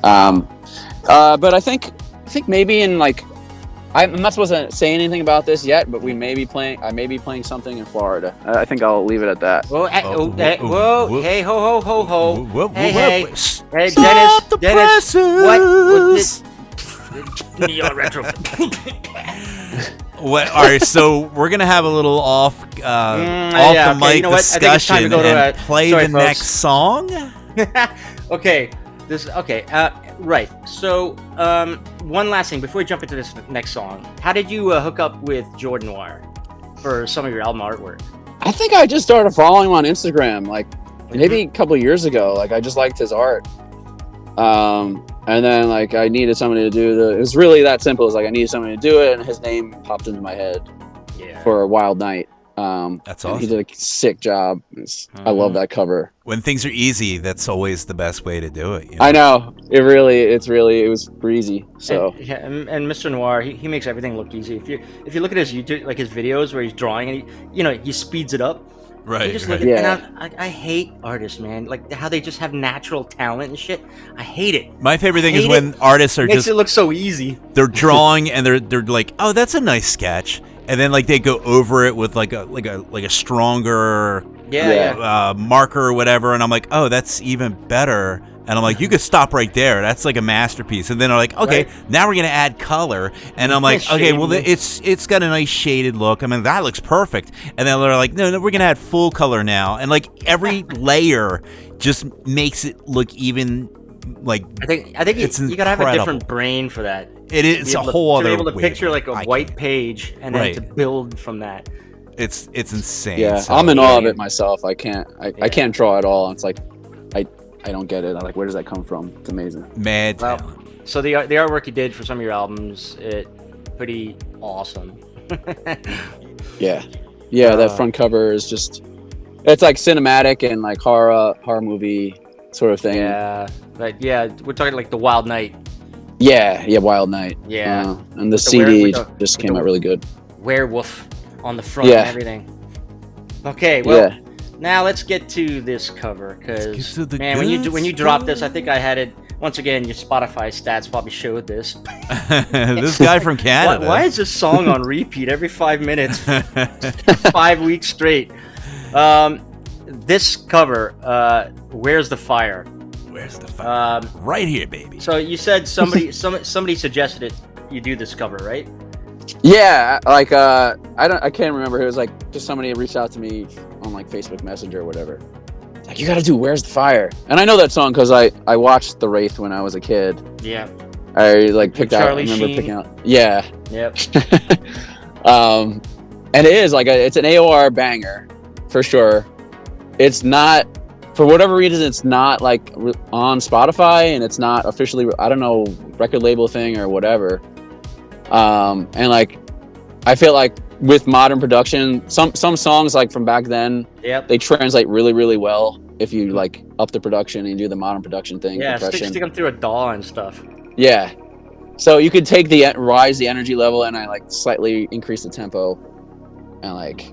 But I think maybe in like, I'm not supposed to say anything about this yet, but I may be playing something in Florida. I think I'll leave it at that. Whoa, hey, ho, ho, ho. Hey, Stop Dennis, the Dennis, presses. what Neo Retro. All right, so we're gonna have a little off the mic discussion and play the next song. Okay. Right. So, one last thing before we jump into this next song. How did you hook up with Jordan Wire for some of your album artwork? I think I just started following him on Instagram, like maybe a couple of years ago. Like I just liked his art. And then like I needed somebody to do it was really that simple. It's like I needed somebody to do it, and his name popped into my head for a Wild Night. That's awesome. He did a sick job. I love that cover. When things are easy, that's always the best way to do it. You know? I know. It was breezy. So and Mr. Noir, he makes everything look easy. If you look at his YouTube, like his videos where he's drawing and he speeds it up. Right. And I hate artists, man. Like how they just have natural talent and shit. I hate it. My favorite thing is when artists are makes it look so easy. They're drawing and they're like, oh, that's a nice sketch. And then like they go over it with like a stronger marker or whatever, and I'm like, oh, that's even better. And I'm like, you could stop right there. That's like a masterpiece. And then they're like, okay, now we're gonna add color. And I'm like, okay, well, it's got a nice shaded look. I mean, that looks perfect. And then they're like, no, we're gonna add full color now. And like every layer just makes it look even like. I think you gotta have a different brain for that. It's a whole other. To be able to picture like a white page and then to build from that. It's insane. Yeah, I'm in awe of it myself. I can't draw at all. It's like I don't get it. I'm like, where does that come from? It's amazing. Mad Well, talent. so the artwork you did for some of your albums, pretty awesome. Yeah, that front cover is just, it's like cinematic and like horror movie sort of thing. Yeah, but yeah, we're talking like the Wild Night. Yeah, Wild Night. Yeah. And the the CD were- just came out really good. Werewolf on the front Yeah. and everything. Okay, well, Yeah. now let's get to this cover, Let's because get to the man, when you good dropped this, I stuff. think I had it. Once again, your Spotify stats probably showed this. This guy from Canada. Why is this song on repeat every 5 minutes, 5 weeks straight? This cover, Where's the Fire? Where's the fire? Um, Right here, baby. so you said somebody suggested it. You do this cover, right? Yeah, like I can't remember. It was like just somebody reached out to me on like Facebook Messenger or whatever. It's like, you got to do Where's the Fire? And I know that song because I watched The Wraith when I was a kid. Yeah. I like picked out. I Charlie remember Sheen. picking out. Yeah. Yep. And it is like it's an AOR banger for sure. It's not, for whatever reason, it's not like on Spotify, and it's not officially, I don't know, record label thing or whatever. And like I feel like with modern production, some songs like from back then, Yep. they translate really, really well if you like up the production and do the modern production thing. Yeah, compression. stick them through a DAW and stuff. Yeah. So you could take rise the energy level, and I like slightly increase the tempo, and like,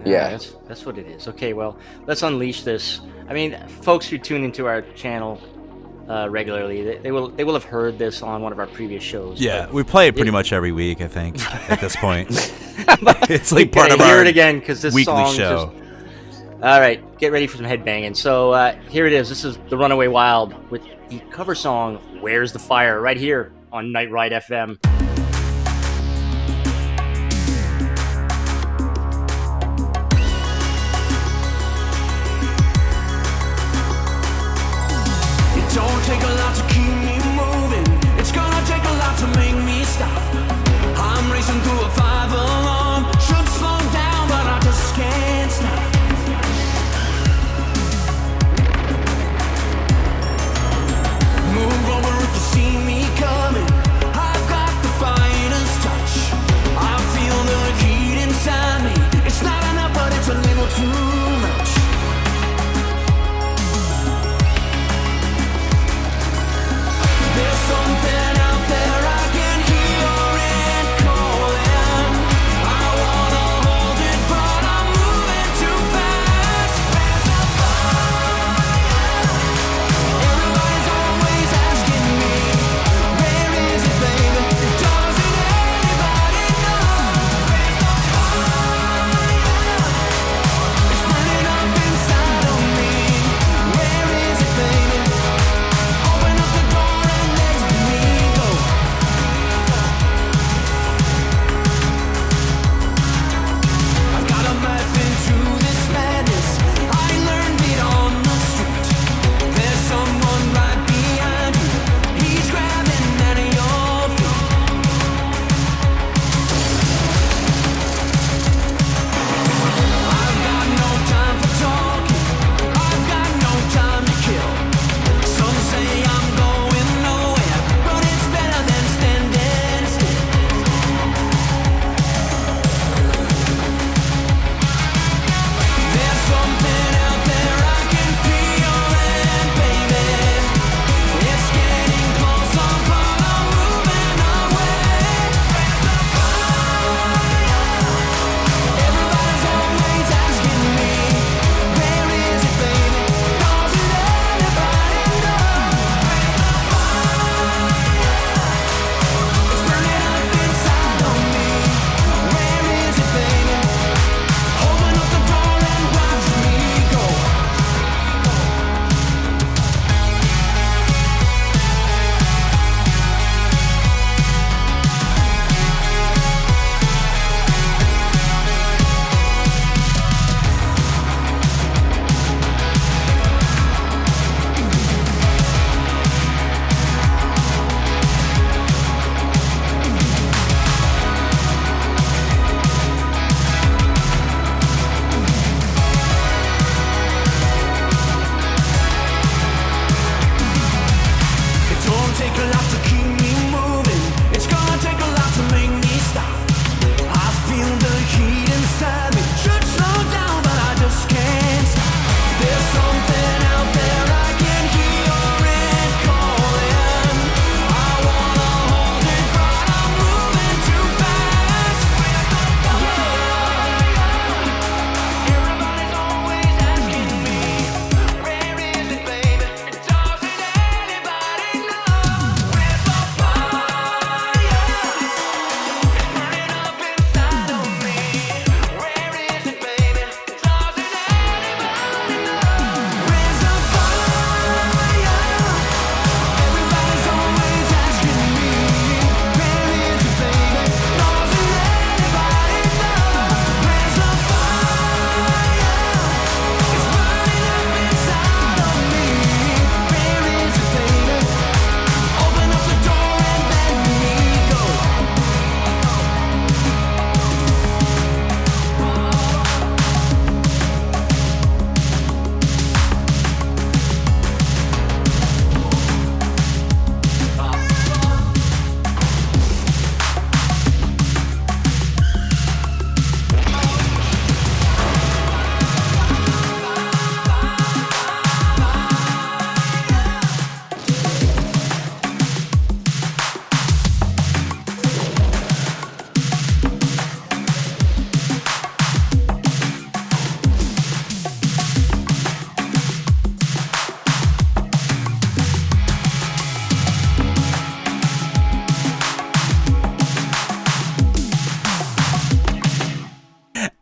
yeah. That's what it is. Okay, well, let's unleash this. I mean, folks who tune into our channel regularly, they will have heard this on one of our previous shows. Yeah, but we play it pretty much every week, I think, at this point. It's we like part of gotta hear our it again because this weekly song show. All right, get ready for some headbanging. So here it is. This is the Runaway Wild with the cover song "Where's the Fire" right here on Night Ride FM. It don't take a lot to keep me moving. It's gonna take a lot to make me stop. I'm racing through a 5 alarm. Should slow down, but I just can't stop. Move over if you see me coming. I've got the fighter's touch. I feel the heat inside me. It's not enough, but it's a little too much.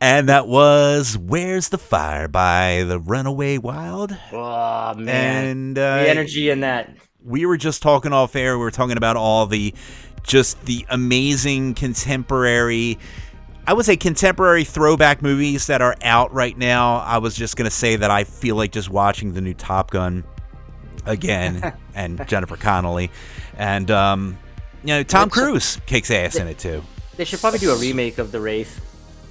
And that was Where's the Fire by the Runaway Wild. Oh, man. And the energy in that. We were just talking off air. We were talking about all the amazing contemporary, I would say contemporary throwback movies that are out right now. I was just going to say that I feel like just watching the new Top Gun again and Jennifer Connelly. And, Tom Cruise kicks ass in it too. They should probably do a remake of The Wraith.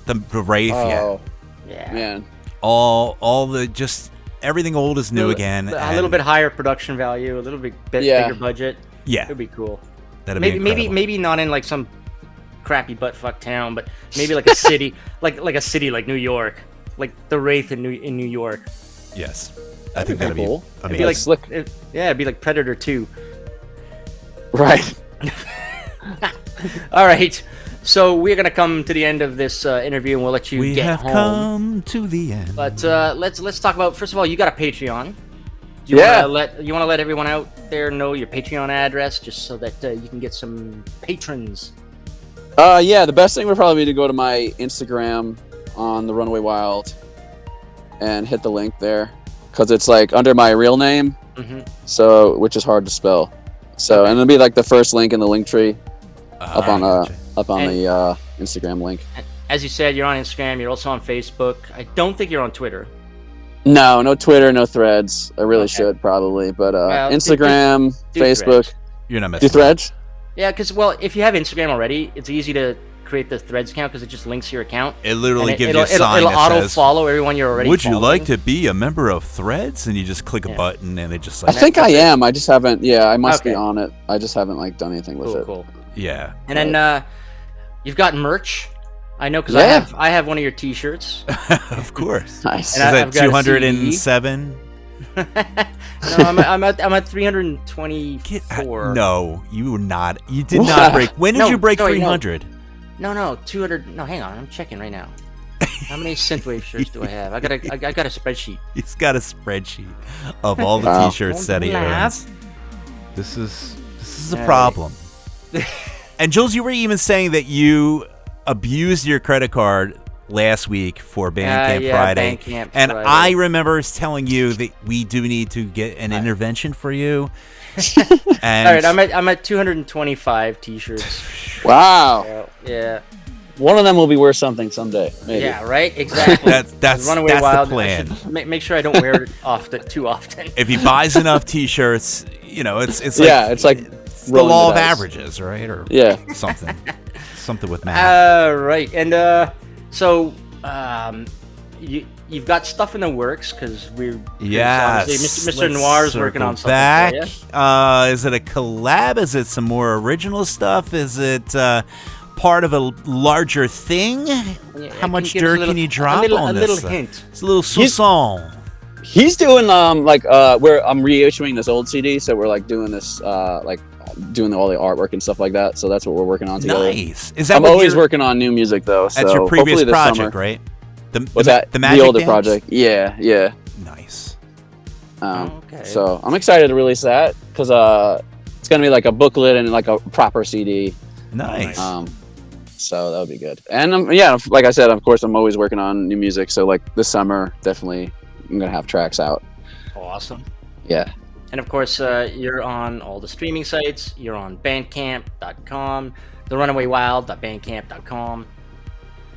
The Wraith, Oh, yeah. man. All the just everything old is new again. A little bit higher production value, a little bit bigger budget. Yeah, it'd be cool. That'd be incredible. Maybe not in like some crappy buttfuck town, but maybe like a city, like a city like New York, like The Wraith in New York. Yes, I think that'd be cool. It'd be like slick. It'd be like Predator 2. Right. All right. So we're gonna come to the end of this interview, and we'll let you get home. We have come to the end. But let's talk about, first of all, you got a Patreon. You want to let everyone out there know your Patreon address, just so that you can get some patrons. The best thing would probably be to go to my Instagram on the Runaway Wild and hit the link there, because it's like under my real name, so which is hard to spell. So and it'll be like the first link in the link tree up on the Instagram link. As you said, you're on Instagram. You're also on Facebook. I don't think you're on Twitter. No Twitter, no Threads. I really should probably, but Instagram, do Facebook. Threads. You're not missing. Do Threads? Yeah, because if you have Instagram already, it's easy to create the Threads account because it just links to your account. It literally gives you a sign it'll that auto says, follow everyone you're already. Would you following. like to be a member of Threads? And you just click a button, and it just I like. think I am. I just haven't. Yeah, I must be on it. I just haven't done anything with it. Cool. Yeah. And then you've got merch. I know because I have one of your T-shirts. Of course. Nice. And Is that 207? No, I'm at 324. No, you were not. You did not break. When did you break 300? No, 200. No, hang on. I'm checking right now. How many Synthwave shirts do I have? I got a spreadsheet. He's got a spreadsheet of all the T-shirts that he owns. This is a problem. And Jules, you were even saying that you abused your credit card last week for Bandcamp Friday. Bandcamp and Friday. I remember telling you that we do need to get an intervention for you. And all right, I'm at 225 T-shirts. Wow. So, yeah. One of them will be worth something someday. Maybe. Yeah. Right. Exactly. that's Runaway Wild. the plan. Make sure I don't wear it too often. If he buys enough T-shirts, it's like it's the law of averages, right? Or something with math. Right. And so you've got stuff in the works because Mr. Noir is working on something. Back. Is it a collab? Is it some more original stuff? Is it part of a larger thing? How much dirt can you drop on this? A little hint. It's a little soupçon. He's doing where I'm reissuing this old CD, so we're like doing this doing all the artwork and stuff like that. So that's what we're working on together. Nice. Is that I'm always working on new music though. That's your previous project, right? The older project? Yeah. Nice. Okay. So I'm excited to release that because it's gonna be like a booklet and like a proper CD. Nice. So that would be good. And like I said, of course, I'm always working on new music. So like this summer, definitely, I'm gonna have tracks out. Awesome. Yeah. And of course, you're on all the streaming sites. You're on Bandcamp.com, TheRunawayWild.bandcamp.com.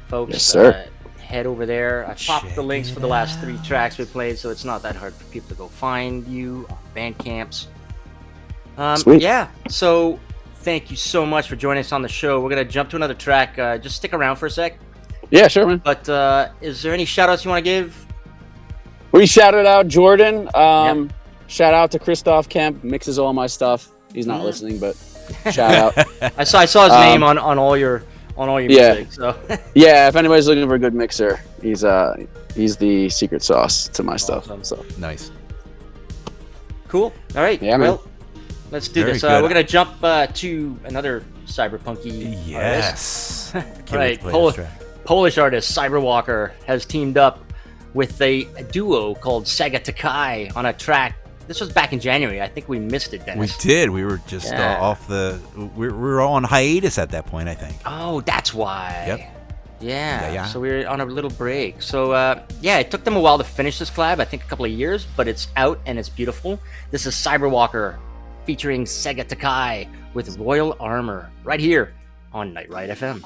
Folks, yes, sir. Head over there. I popped the links for the last 3 tracks we played, so it's not that hard for people to go find you on Bandcamps. Sweet. Yeah. So thank you so much for joining us on the show. We're gonna jump to another track. Just stick around for a sec. Yeah, sure, man. But is there any shout-outs you want to give? We shouted out Jordan. Shout out to Christoph Kemp. Mixes all my stuff. He's not listening, but shout out. I saw his name on all your music. So yeah, if anybody's looking for a good mixer, he's the secret sauce to my stuff. So nice. Cool. All right. Yeah, man. Well, let's do this. good. We're gonna jump to another cyberpunky Yes. Right. Polish artist Cyberwalker has teamed up with a duo called Saga Takai on a track. This was back in January. I think we missed it, Dennis. We did. We were just off the. We were on hiatus at that point, I think. Oh, that's why. Yep. Yeah. So we were on a little break. So it took them a while to finish this collab. I think a couple of years, but it's out and it's beautiful. This is Cyberwalker featuring Sega Takai with Royal Armor right here on Night Ride FM.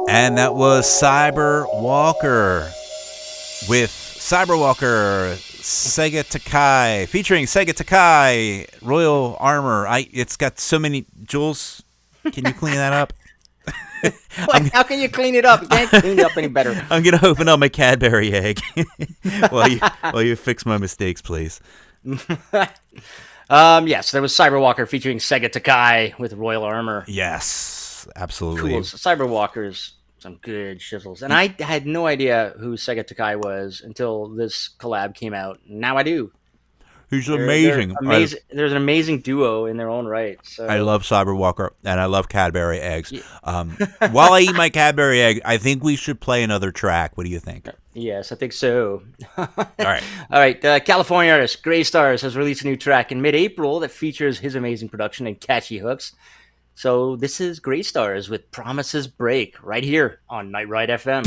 And that was Cyberwalker with Cyberwalker Sega Takai, featuring Sega Takai Royal Armor. It's got so many. Jules, can you clean that up? How can you clean it up? You can't clean it up any better. I'm gonna open up my Cadbury egg while you fix my mistakes, please. Yes, there was Cyberwalker featuring Sega Takai with Royal Armor. Yes, absolutely. Cool. So Cyberwalker's some good shizzles. And I had no idea who Sega Takai was until this collab came out. Now I do. He's They're amazing. amazing. There's an amazing duo in their own right. So I love Cyberwalker, and I love Cadbury eggs. While I eat my Cadbury egg, I think we should play another track. What do you think? Yes, I think so. All right. All right. California artist Gray Stars has released a new track in mid-April that features his amazing production and catchy hooks. So this is Gray Stars with Promises Break right here on Night Ride FM.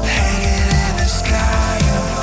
Hanging in the sky.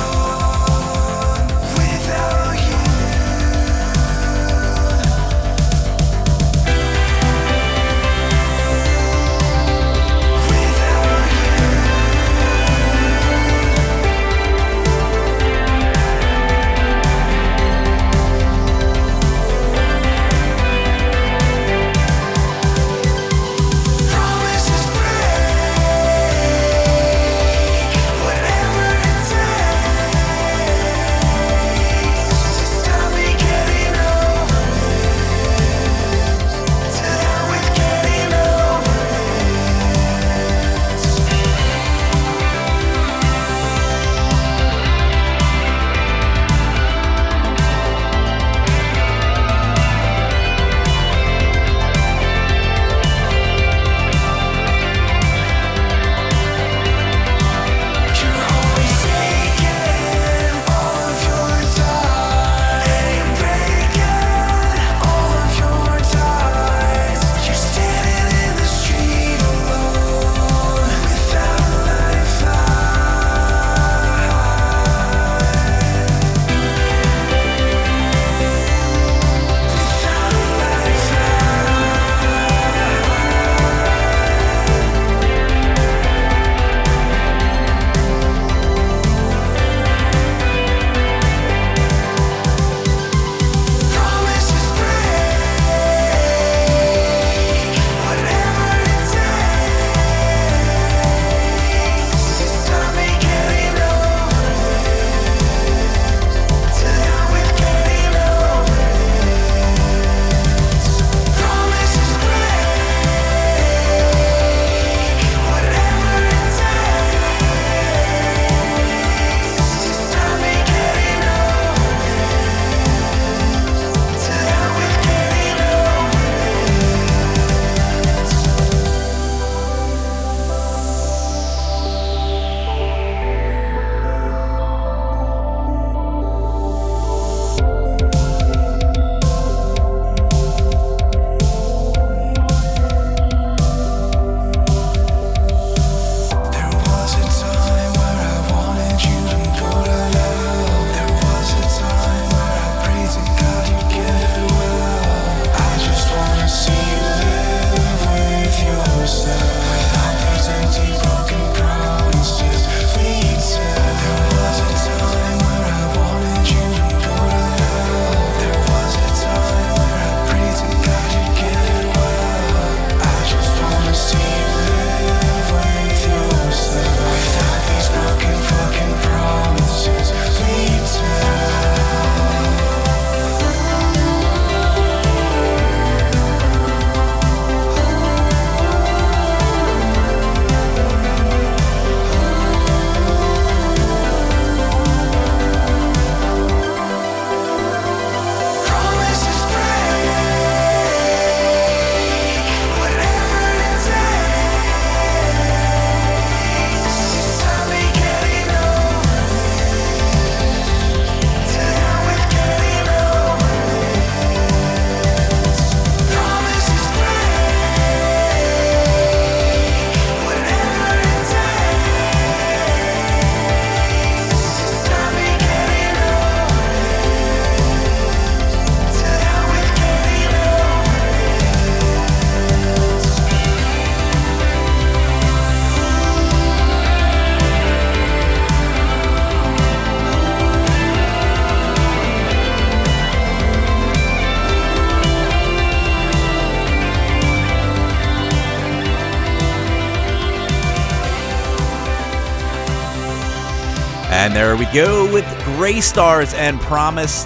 And there we go with Gray Stars and Promise.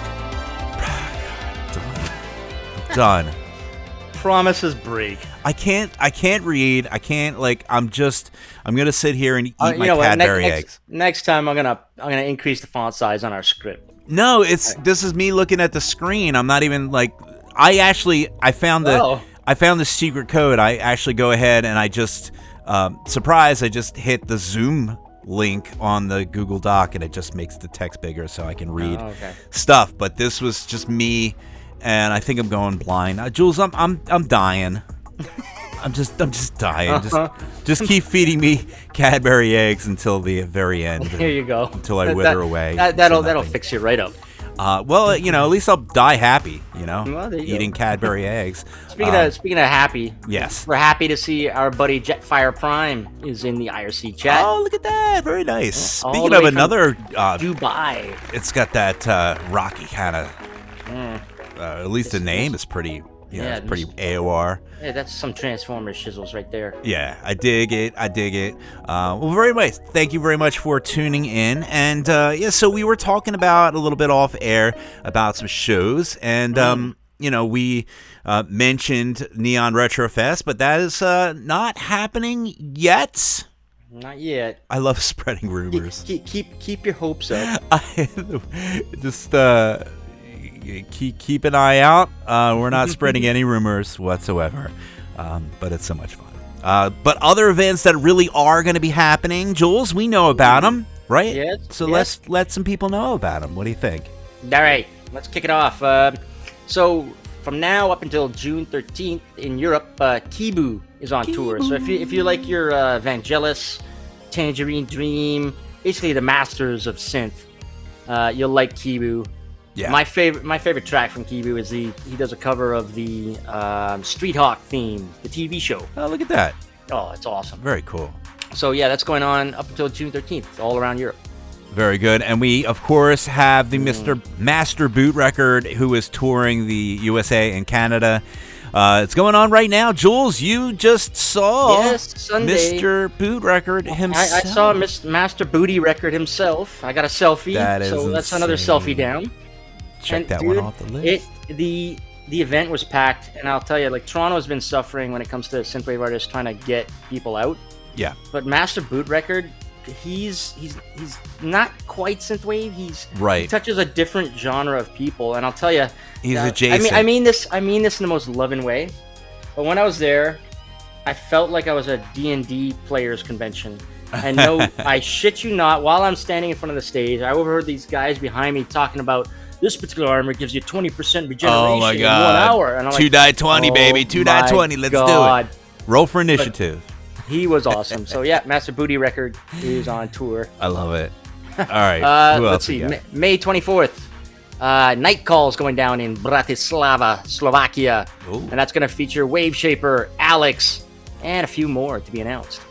Done. Promises break. I can't read. I can't I'm gonna sit here and eat my Cadbury eggs. Next time I'm gonna increase the font size on our script. No, this is me looking at the screen. I'm not even I found the secret code. I actually go ahead and I just surprise, I just hit the Zoom link on the Google Doc and it just makes the text bigger so I can read stuff. But this was just me, and I think I'm going blind. Jules, I'm dying. I'm just dying. Just keep feeding me Cadbury eggs until the very end. Here you go. Until I wither away. That'll fix you right up. Well, at least I'll die happy, Well, there you eating go. Cadbury eggs. Speaking of happy, yes, we're happy to see our buddy Jetfire Prime is in the IRC chat. Oh, look at that! Very nice. All Speaking the of way from another, Dubai. it's got that rocky kind of. At least the name is pretty. It's pretty AOR. Yeah, that's some Transformers shizzles right there. Yeah, I dig it. Well, very nice. Thank you very much for tuning in. And so we were talking about a little bit off air about some shows, and we mentioned Neon Retro Fest, but that is not happening yet. Not yet. I love spreading rumors. Keep your hopes up. Just keep an eye out. We're not spreading any rumors whatsoever, but it's so much fun. But other events that really are going to be happening, Jules, we know about them, right? Yes. So yes. let's let some people know about them. What do you think? All right, let's kick it off. So from now up until June 13th in Europe, Kibu is on tour. So if you like your Vangelis, Tangerine Dream, basically the masters of synth, you'll like Kibu. Yeah. My favorite track from Kibu is he does a cover of the Street Hawk theme, the TV show. Oh, look at that. Oh, it's awesome. Very cool. So yeah, that's going on up until June 13th, all around Europe. Very good. And we, of course, have the Mr. Master Boot Record, who is touring the USA and Canada. It's going on right now. Jules, you just saw Sunday. Mr. Boot Record himself. I saw Master Booty Record himself. I got a selfie. So that's another selfie down. Check that one off the list. The event was packed, and I'll tell you, Toronto has been suffering when it comes to synthwave artists trying to get people out. Yeah. But Master Boot Record, he's not quite synthwave. He touches a different genre of people, and I'll tell you, he's adjacent. I mean this in the most loving way. But when I was there, I felt like I was at D&D players convention. And no, I shit you not, while I'm standing in front of the stage, I overheard these guys behind me talking about this particular armor gives you 20% regeneration oh my God. in 1 hour. And I'm 2 die 20, baby. 2 die 20. Let's do it. Roll for initiative. But he was awesome. So yeah, Master Booty Record is on tour. I love it. All right. Who let's else see. May 24th. Night Call's going down in Bratislava, Slovakia. Ooh. And that's going to feature Wave Shaper, Alex, and a few more to be announced.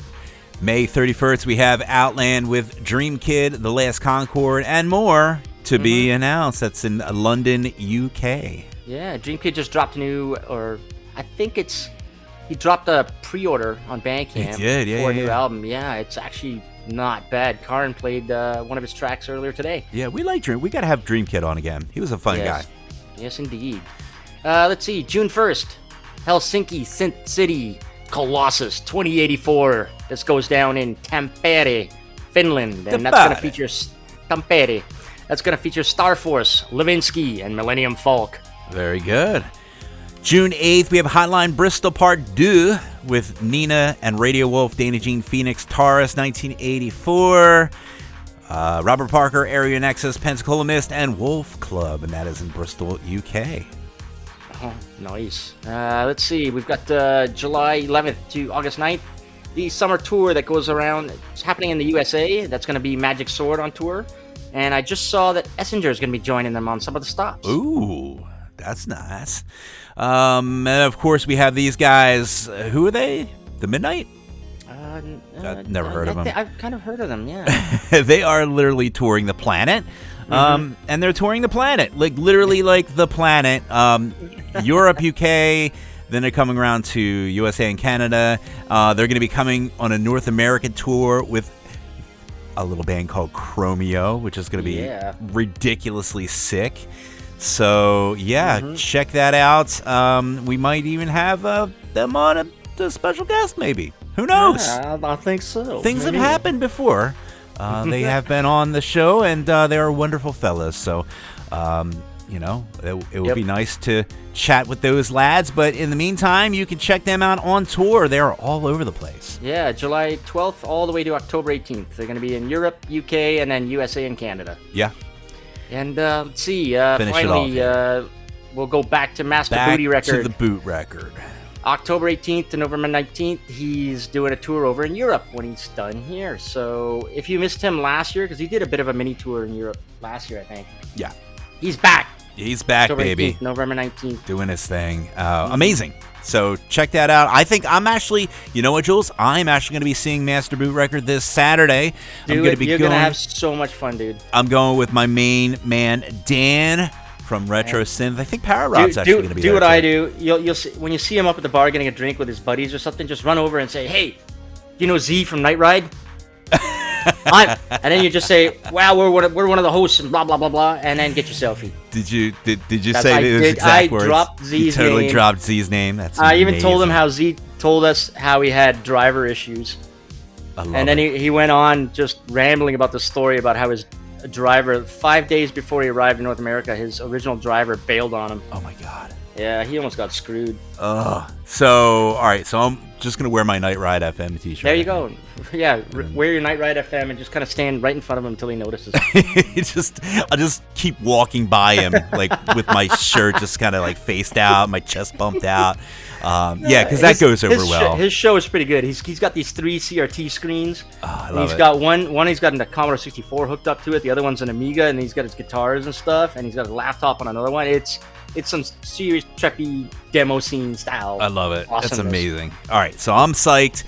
May 31st, we have Outland with Dream Kid, The Last Concord, and more to be announced. That's in London, UK. Yeah, Dream Kid just dropped he dropped a pre-order on Bandcamp for a new album. Yeah, it's actually not bad. Karin played one of his tracks earlier today. Yeah, we like Dream. We got to have Dream Kid on again. He was a fun guy. Yes, indeed. Let's see, June 1st, Helsinki Synth City Colossus 2084. This goes down in Tampere, Finland, and that's going to feature Tampere. That's going to feature Starforce, Levinsky, and Millennium Falk. Very good. June 8th, we have Hotline Bristol Part 2 with Nina and Radio Wolf, Dana Jean Phoenix, Taurus, 1984. Robert Parker, Area Nexus, Pensacola Mist, and Wolf Club, and that is in Bristol, UK. Oh, nice. Let's see. We've got July 11th to August 9th. The summer tour that goes around. It's happening in the USA. That's going to be Magic Sword on tour. And I just saw that Essenger is going to be joining them on some of the stops. Ooh, that's nice. And of course, we have these guys. Who are they? The Midnight? I've never heard of them. I've kind of heard of them, yeah. They are literally touring the planet. And they're touring the planet. Literally the planet. Europe, UK. Then they're coming around to USA and Canada. They're going to be coming on a North American tour with a little band called Chromeo, which is going to be ridiculously sick. So, check that out. We might even have them on a special guest, maybe. Who knows? Yeah, I think so. Things have happened before. They have been on the show, and they are wonderful fellas. So, it would be nice to chat with those lads. But in the meantime, you can check them out on tour. They are all over the place. Yeah, July 12th all the way to October 18th. They're going to be in Europe, UK, and then USA and Canada. Yeah. And let's see. Finish finally, it off, we'll go back to Master back Booty Record. to the boot record. October 18th to November 19th, he's doing a tour over in Europe when he's done here. So if you missed him last year, because he did a bit of a mini tour in Europe last year, I think. Yeah. He's back. He's back, October baby. 18th, November 19th. Doing his thing. Amazing. So check that out. I think I'm actually, you know what, Jules? I'm actually going to be seeing Master Boot Record this Saturday. You're going to have so much fun, dude. I'm going with my main man, Dan from Retro Synth. I think Power Rod's actually going to be there. Do what too. I do. You'll see, when you see him up at the bar getting a drink with his buddies or something, just run over and say, "Hey, do you know Z from Night Ride?" And then you just say, "Wow, we're one of the hosts," and blah blah blah blah, and then get your selfie. Did you say those exact words? I dropped Z's you totally name. dropped Z's name. That's I even amazing. told him how Z told us how he had driver issues. And then he went on just rambling about the story about how his driver, 5 days before he arrived in North America, his original driver bailed on him. Oh my god. Yeah, he almost got screwed. So, all right. So I'm just going to wear my Night Ride FM t-shirt. There you go. Yeah, wear your Night Ride FM and just kind of stand right in front of him until he notices. I'll just keep walking by him, like with my shirt just kind of like faced out, my chest bumped out. Because that goes over well. His show is pretty good. He's got these 3 CRT screens. I love he's it. got one. He's got a Commodore 64 hooked up to it. The other one's an Amiga, and he's got his guitars and stuff. And he's got a laptop on another one. It's some serious preppy demo scene style. I love it. That's Awesomeness. amazing. All right, so I'm psyched.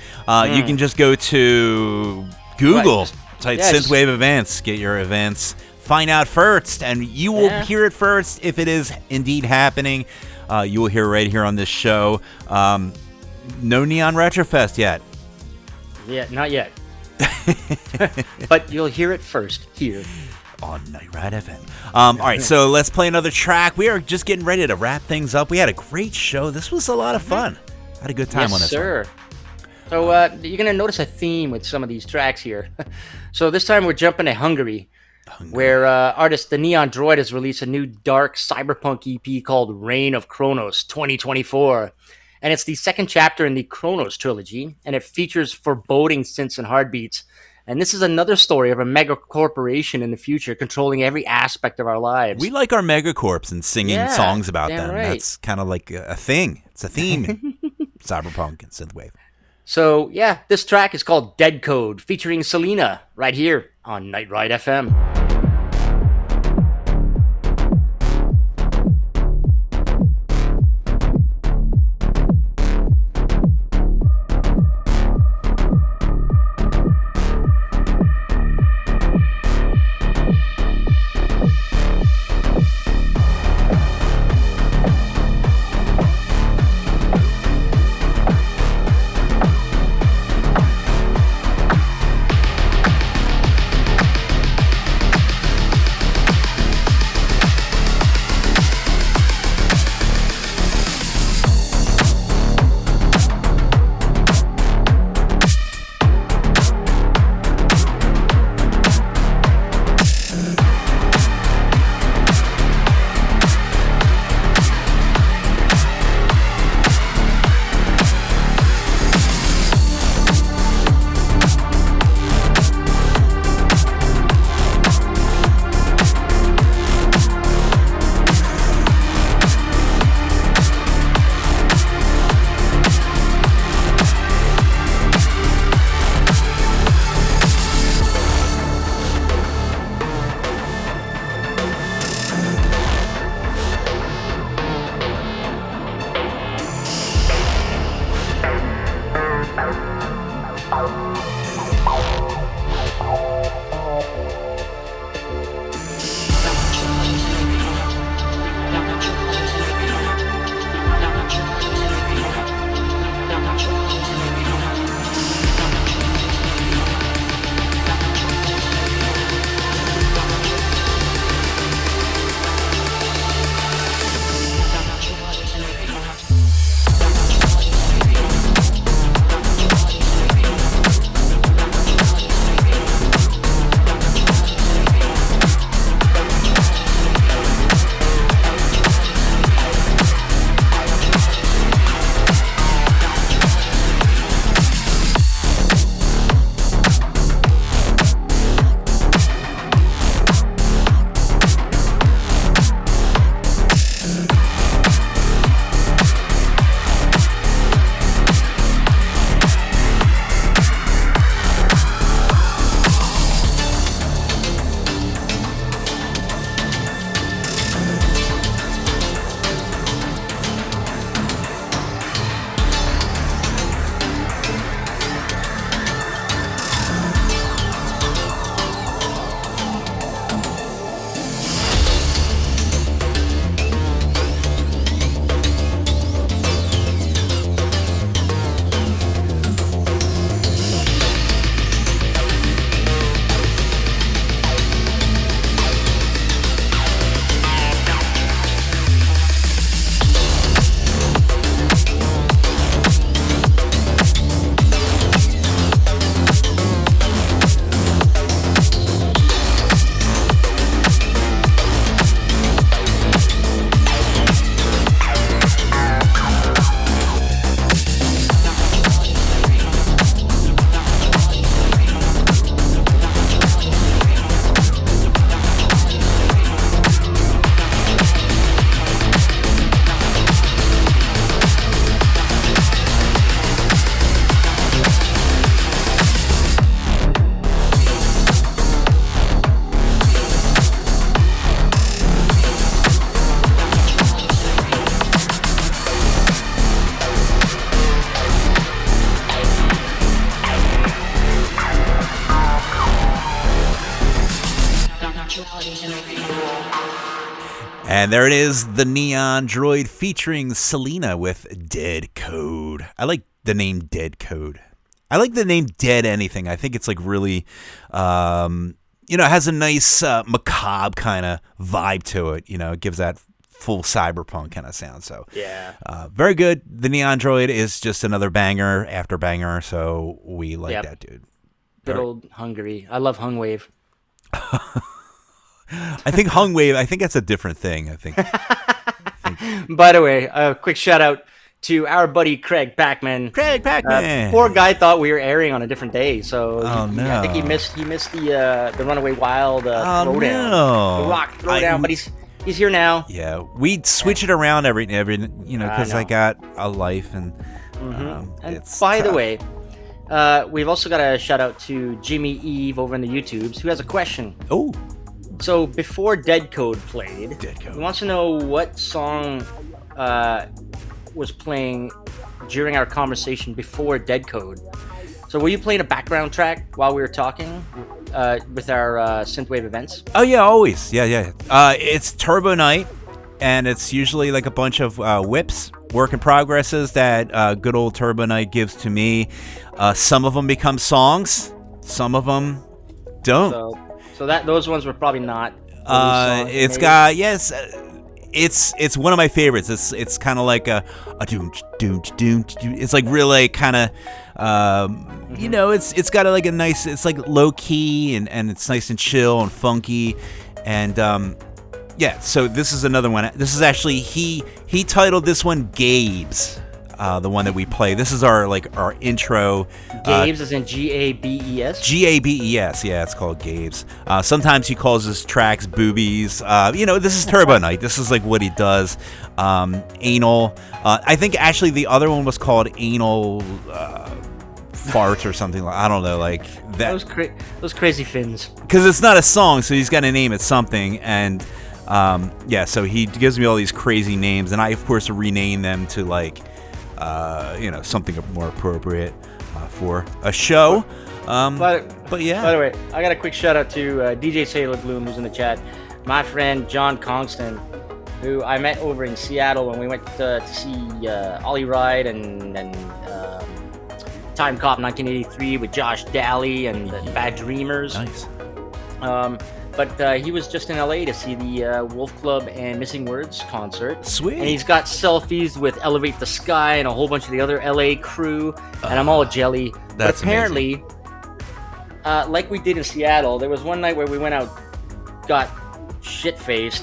You can just go to Google, type Synthwave events, get your events, find out first, and you will hear it first if it is indeed happening. You will hear right here on this show. No Neon Retrofest yet. Yeah, not yet. But you'll hear it first here on Night Ride FM. All right, so let's play another track. We are just getting ready to wrap things up. We had a great show. This was a lot of fun. I had a good time on this sir. one. So you're going to notice a theme with some of these tracks here. So this time we're jumping to Hungary. Where artist The Neon Droid has released a new dark cyberpunk EP called Reign of Kronos 2024. And it's the second chapter in the Kronos trilogy, and it features foreboding synths and heartbeats. And this is another story of a mega corporation in the future controlling every aspect of our lives. We like our megacorps and singing songs about them. Right. That's kind of like a thing. It's a theme. Cyberpunk and Synthwave. So, yeah, this track is called Dead Code, featuring Selena, right here on Night Ride FM. And there it is, the Neon Droid featuring Selena with Dead Code. I like the name Dead Code. I like the name Dead Anything. I think it's like really, it has a nice macabre kind of vibe to it. It gives that full cyberpunk kind of sound. So Yeah. Very good. The Neon Droid is just another banger after banger. So we like that, dude. Good old Hungary. I love Hungwave. I think Hungwave, I think that's a different thing. I think. By the way, a quick shout out to our buddy Craig Packman. Craig Packman. Poor guy thought we were airing on a different day, so no. I think he missed the Runaway Wild throwdown, the rock throwdown. But he's here now. Yeah, we switch it around every because I got a life and. And it's by tough. the way, we've also got a shout out to Jimmy Eve over in the YouTubes who has a question. Oh. So before Dead Code played, he wants to know what song was playing during our conversation before Dead Code. So were you playing a background track while we were talking with our Synthwave events? Oh yeah, always. Yeah. It's Turbo Night, and it's usually like a bunch of whips, work in progresses that good old Turbo Night gives to me. Some of them become songs, some of them don't. So those ones were probably not. It's got it's one of my favorites. It's kind of like a doom. It's like really kind of it's got like a nice. It's like low key and it's nice and chill and funky, and So this is another one. This is actually he titled this one Gabe's. The one that we play. This is our intro. Gabe's is in Gabes. Gabes, yeah, it's called Gabe's. Sometimes he calls his tracks boobies. This is Turbo Night. This is like what he does. Anal. I think actually the other one was called Anal Farts or something like. I don't know, like that. Those crazy fins. Because it's not a song, so he's got to name it something, and so he gives me all these crazy names, and I of course rename them to like. Something more appropriate for a show. But yeah. By the way, I got a quick shout out to DJ Sailor Bloom, who's in the chat. My friend John Congston, who I met over in Seattle when we went to see Ollie Ride and Time Cop 1983 with Josh Daly and the Bad Dreamers. Nice. But he was just in LA to see the Wolf Club and Missing Words concert. Sweet. And he's got selfies with Elevate the Sky and a whole bunch of the other LA crew. And I'm all jelly. That's but apparently, like we did in Seattle, there was one night where we went out, got shit-faced.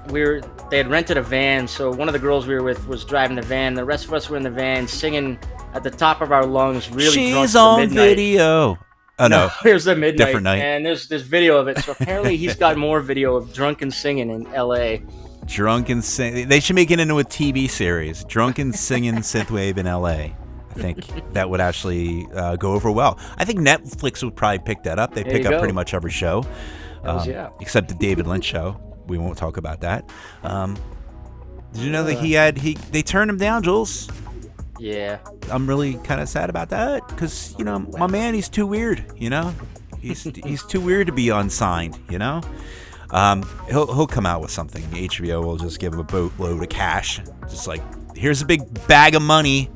They had rented a van, so one of the girls we were with was driving the van. The rest of us were in the van singing at the top of our lungs, really drunk. She's on video. Oh no! Here's the midnight, different night, and there's video of it. So apparently, he's got more video of drunken singing in L.A. Drunken sing. They should make it into a TV series. Drunken singing Synthwave in L.A. I think that would actually go over well. I think Netflix would probably pick that up. They pick up pretty much every show, except the David Lynch show. We won't talk about that. Did you know that they turned him down, Jules? Yeah. I'm really kind of sad about that because, my man, he's too weird, He's too weird to be unsigned, He'll come out with something. HBO will just give him a boatload of cash. Just like, here's a big bag of money,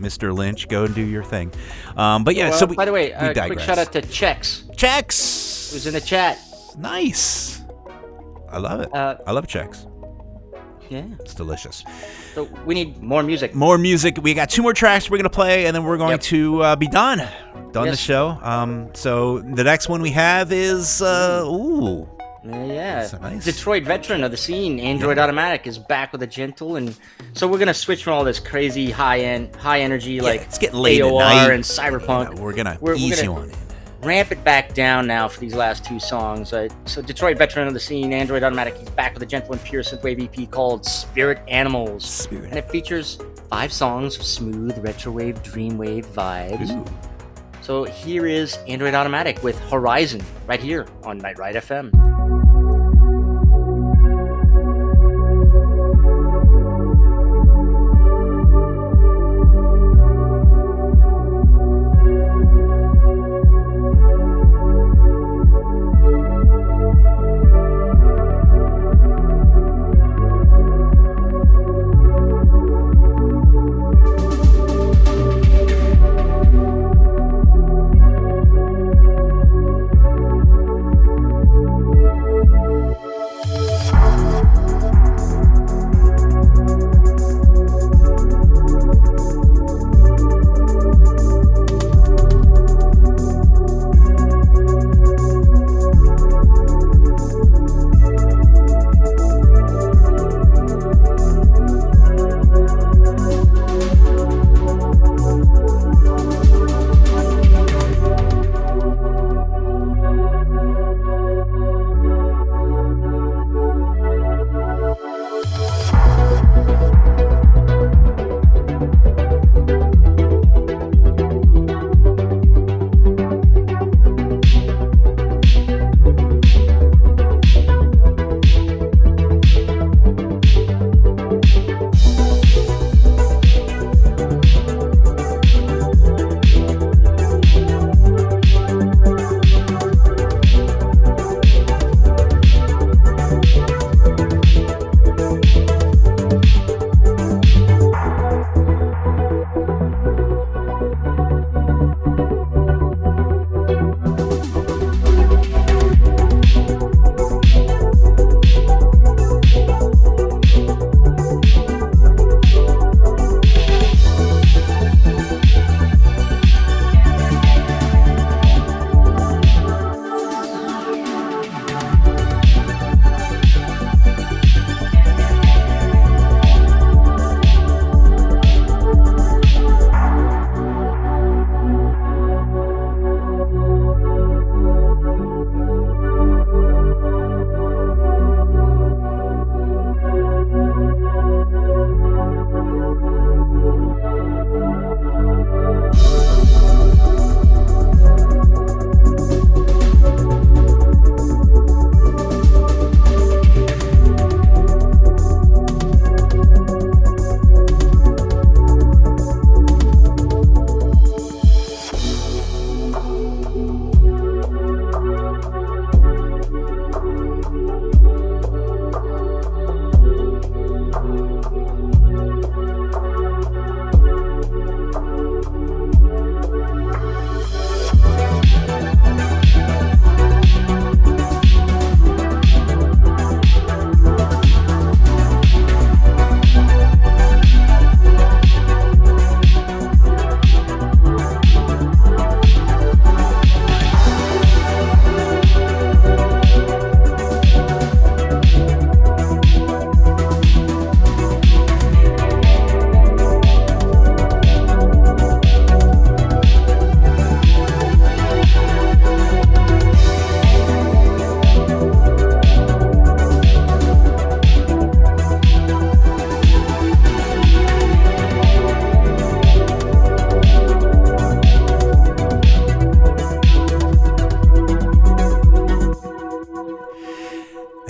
Mr. Lynch. Go and do your thing. But yeah, so by the way, quick shout out to Chex, who's in the chat. Nice. I love it. I love Chex. Yeah. It's delicious. So we need more music. More music. We got 2 more tracks we're going to play, and then we're going to be done. The show. So the next one we have is, Yeah. Nice. Detroit veteran of the scene, Android Automatic, is back with a gentle, and so we're going to switch from all this crazy high energy, like it's getting late AOR at night. And cyberpunk. We're going to ease you on it. Ramp it back down now for these last 2 songs. So Detroit veteran of the scene, Android Automatic, he's back with a gentle and pure synthwave EP called Spirit Animals. And it features 5 songs of smooth retrowave, dreamwave vibes. Ooh. So here is Android Automatic with Horizon right here on Night Ride FM.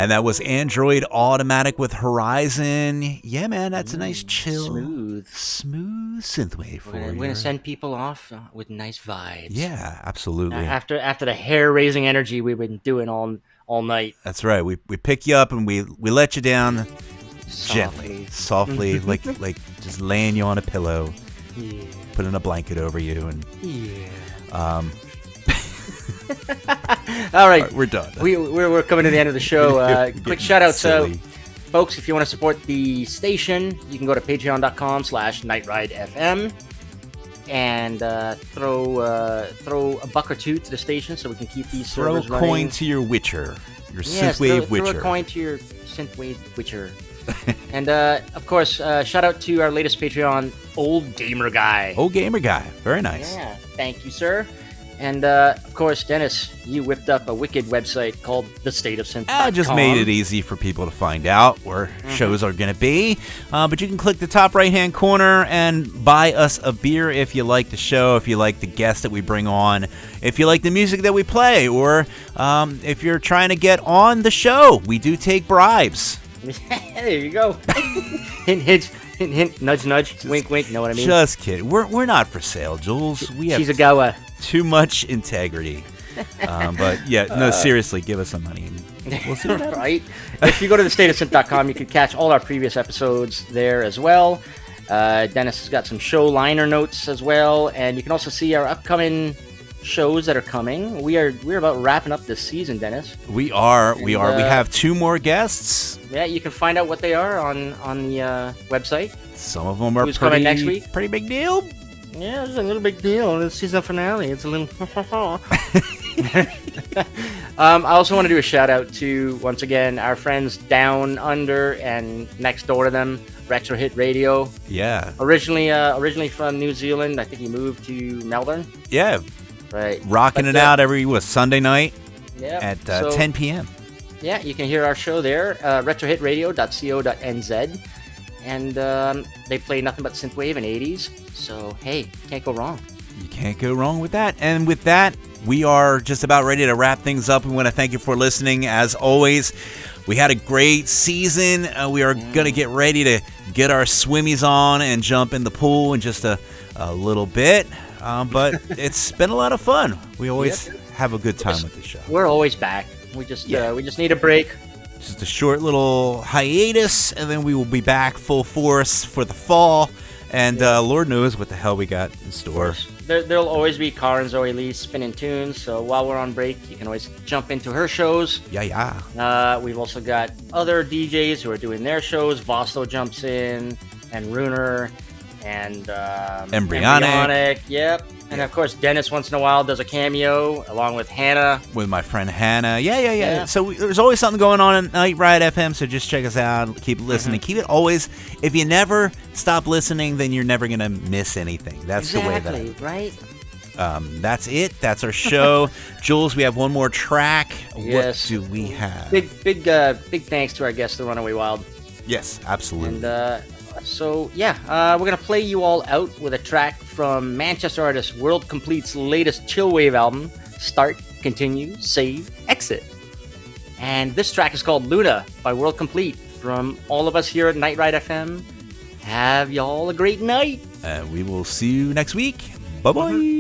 And that was Android Automatic with Horizon. Yeah, man, that's a nice chill, smooth synthwave for you. We're gonna send people off with nice vibes. Yeah, absolutely. After the hair-raising energy we've been doing all night. That's right. We pick you up and we let you down gently, softly, like just laying you on a pillow, putting a blanket over you, and All right, we're done. We're coming to the end of the show. Quick shout out, so folks, if you want to support the station, you can go to patreon.com/nightridefm and throw a buck or two to the station so we can keep these servers running. Throw a coin to your Witcher, your Synthwave Witcher. Throw a coin to your Synthwave Witcher. And of course, shout out to our latest Patreon, Old Gamer Guy. Old Gamer Guy, very nice. Yeah, thank you, sir. And of course, Dennis, you whipped up a wicked website called thestateofsynth.com. I just made it easy for people to find out where shows are going to be. But you can click the top right-hand corner and buy us a beer if you like the show, if you like the guests that we bring on, if you like the music that we play, or if you're trying to get on the show. We do take bribes. There you go. Hint, hint, hint, hint, nudge, nudge, wink, wink. Know what I mean? Just kidding. We're not for sale, Jules. She's a goer. Too much integrity. But yeah, no, seriously, give us some money. We'll see what happens. Right? If you go to thestateofsynth.com, you can catch all our previous episodes there as well. Dennis has got some show liner notes as well, and you can also see our upcoming shows that are coming. We're about wrapping up this season, Dennis. We are. We have 2 more guests. Yeah, you can find out what they are on the website. Some of them are Who's coming next week? Pretty big deal. Yeah, it's a little big deal. The season finale. It's a little. I also want to do a shout out to, once again, our friends down under and next door to them, Retro Hit Radio. Yeah. Originally from New Zealand. I think he moved to Melbourne. Yeah. Right. Rocking it out every Sunday night at 10 p.m. Yeah, you can hear our show there, retrohitradio.co.nz. And they play nothing but synthwave and 80s. So, hey, can't go wrong. You can't go wrong with that. And with that, we are just about ready to wrap things up. We want to thank you for listening. As always, we had a great season. We are going to get ready to get our swimmies on and jump in the pool in just a little bit. But it's been a lot of fun. We always have a good time with the show. We're always back. We just need a break. Just a short little hiatus, and then we will be back full force for the fall. And Lord knows what the hell we got in store. There'll always be Cara and Zoe Lee spinning tunes, so while we're on break, you can always jump into her shows. Yeah. We've also got other DJs who are doing their shows. Vosto jumps in, and Runer, and Embryonic. Yep. And of course, Dennis once in a while does a cameo along with Hannah. With my friend Hannah. Yeah. So there's always something going on at Night Ride FM, so just check us out. Keep listening. Keep it always. If you never stop listening, then you're never going to miss anything. That's the way that. Right? That's it. That's our show. Jules, we have one more track. Yes. What do we have? Big thanks to our guest, the Runaway Wild. Yes, absolutely. And so, we're going to play you all out with a track from Manchester artist World Complete's latest chillwave album, Start, Continue, Save, Exit. And this track is called Luna by World Complete. From all of us here at Night Ride FM, have y'all a great night. We will see you next week. Bye-bye.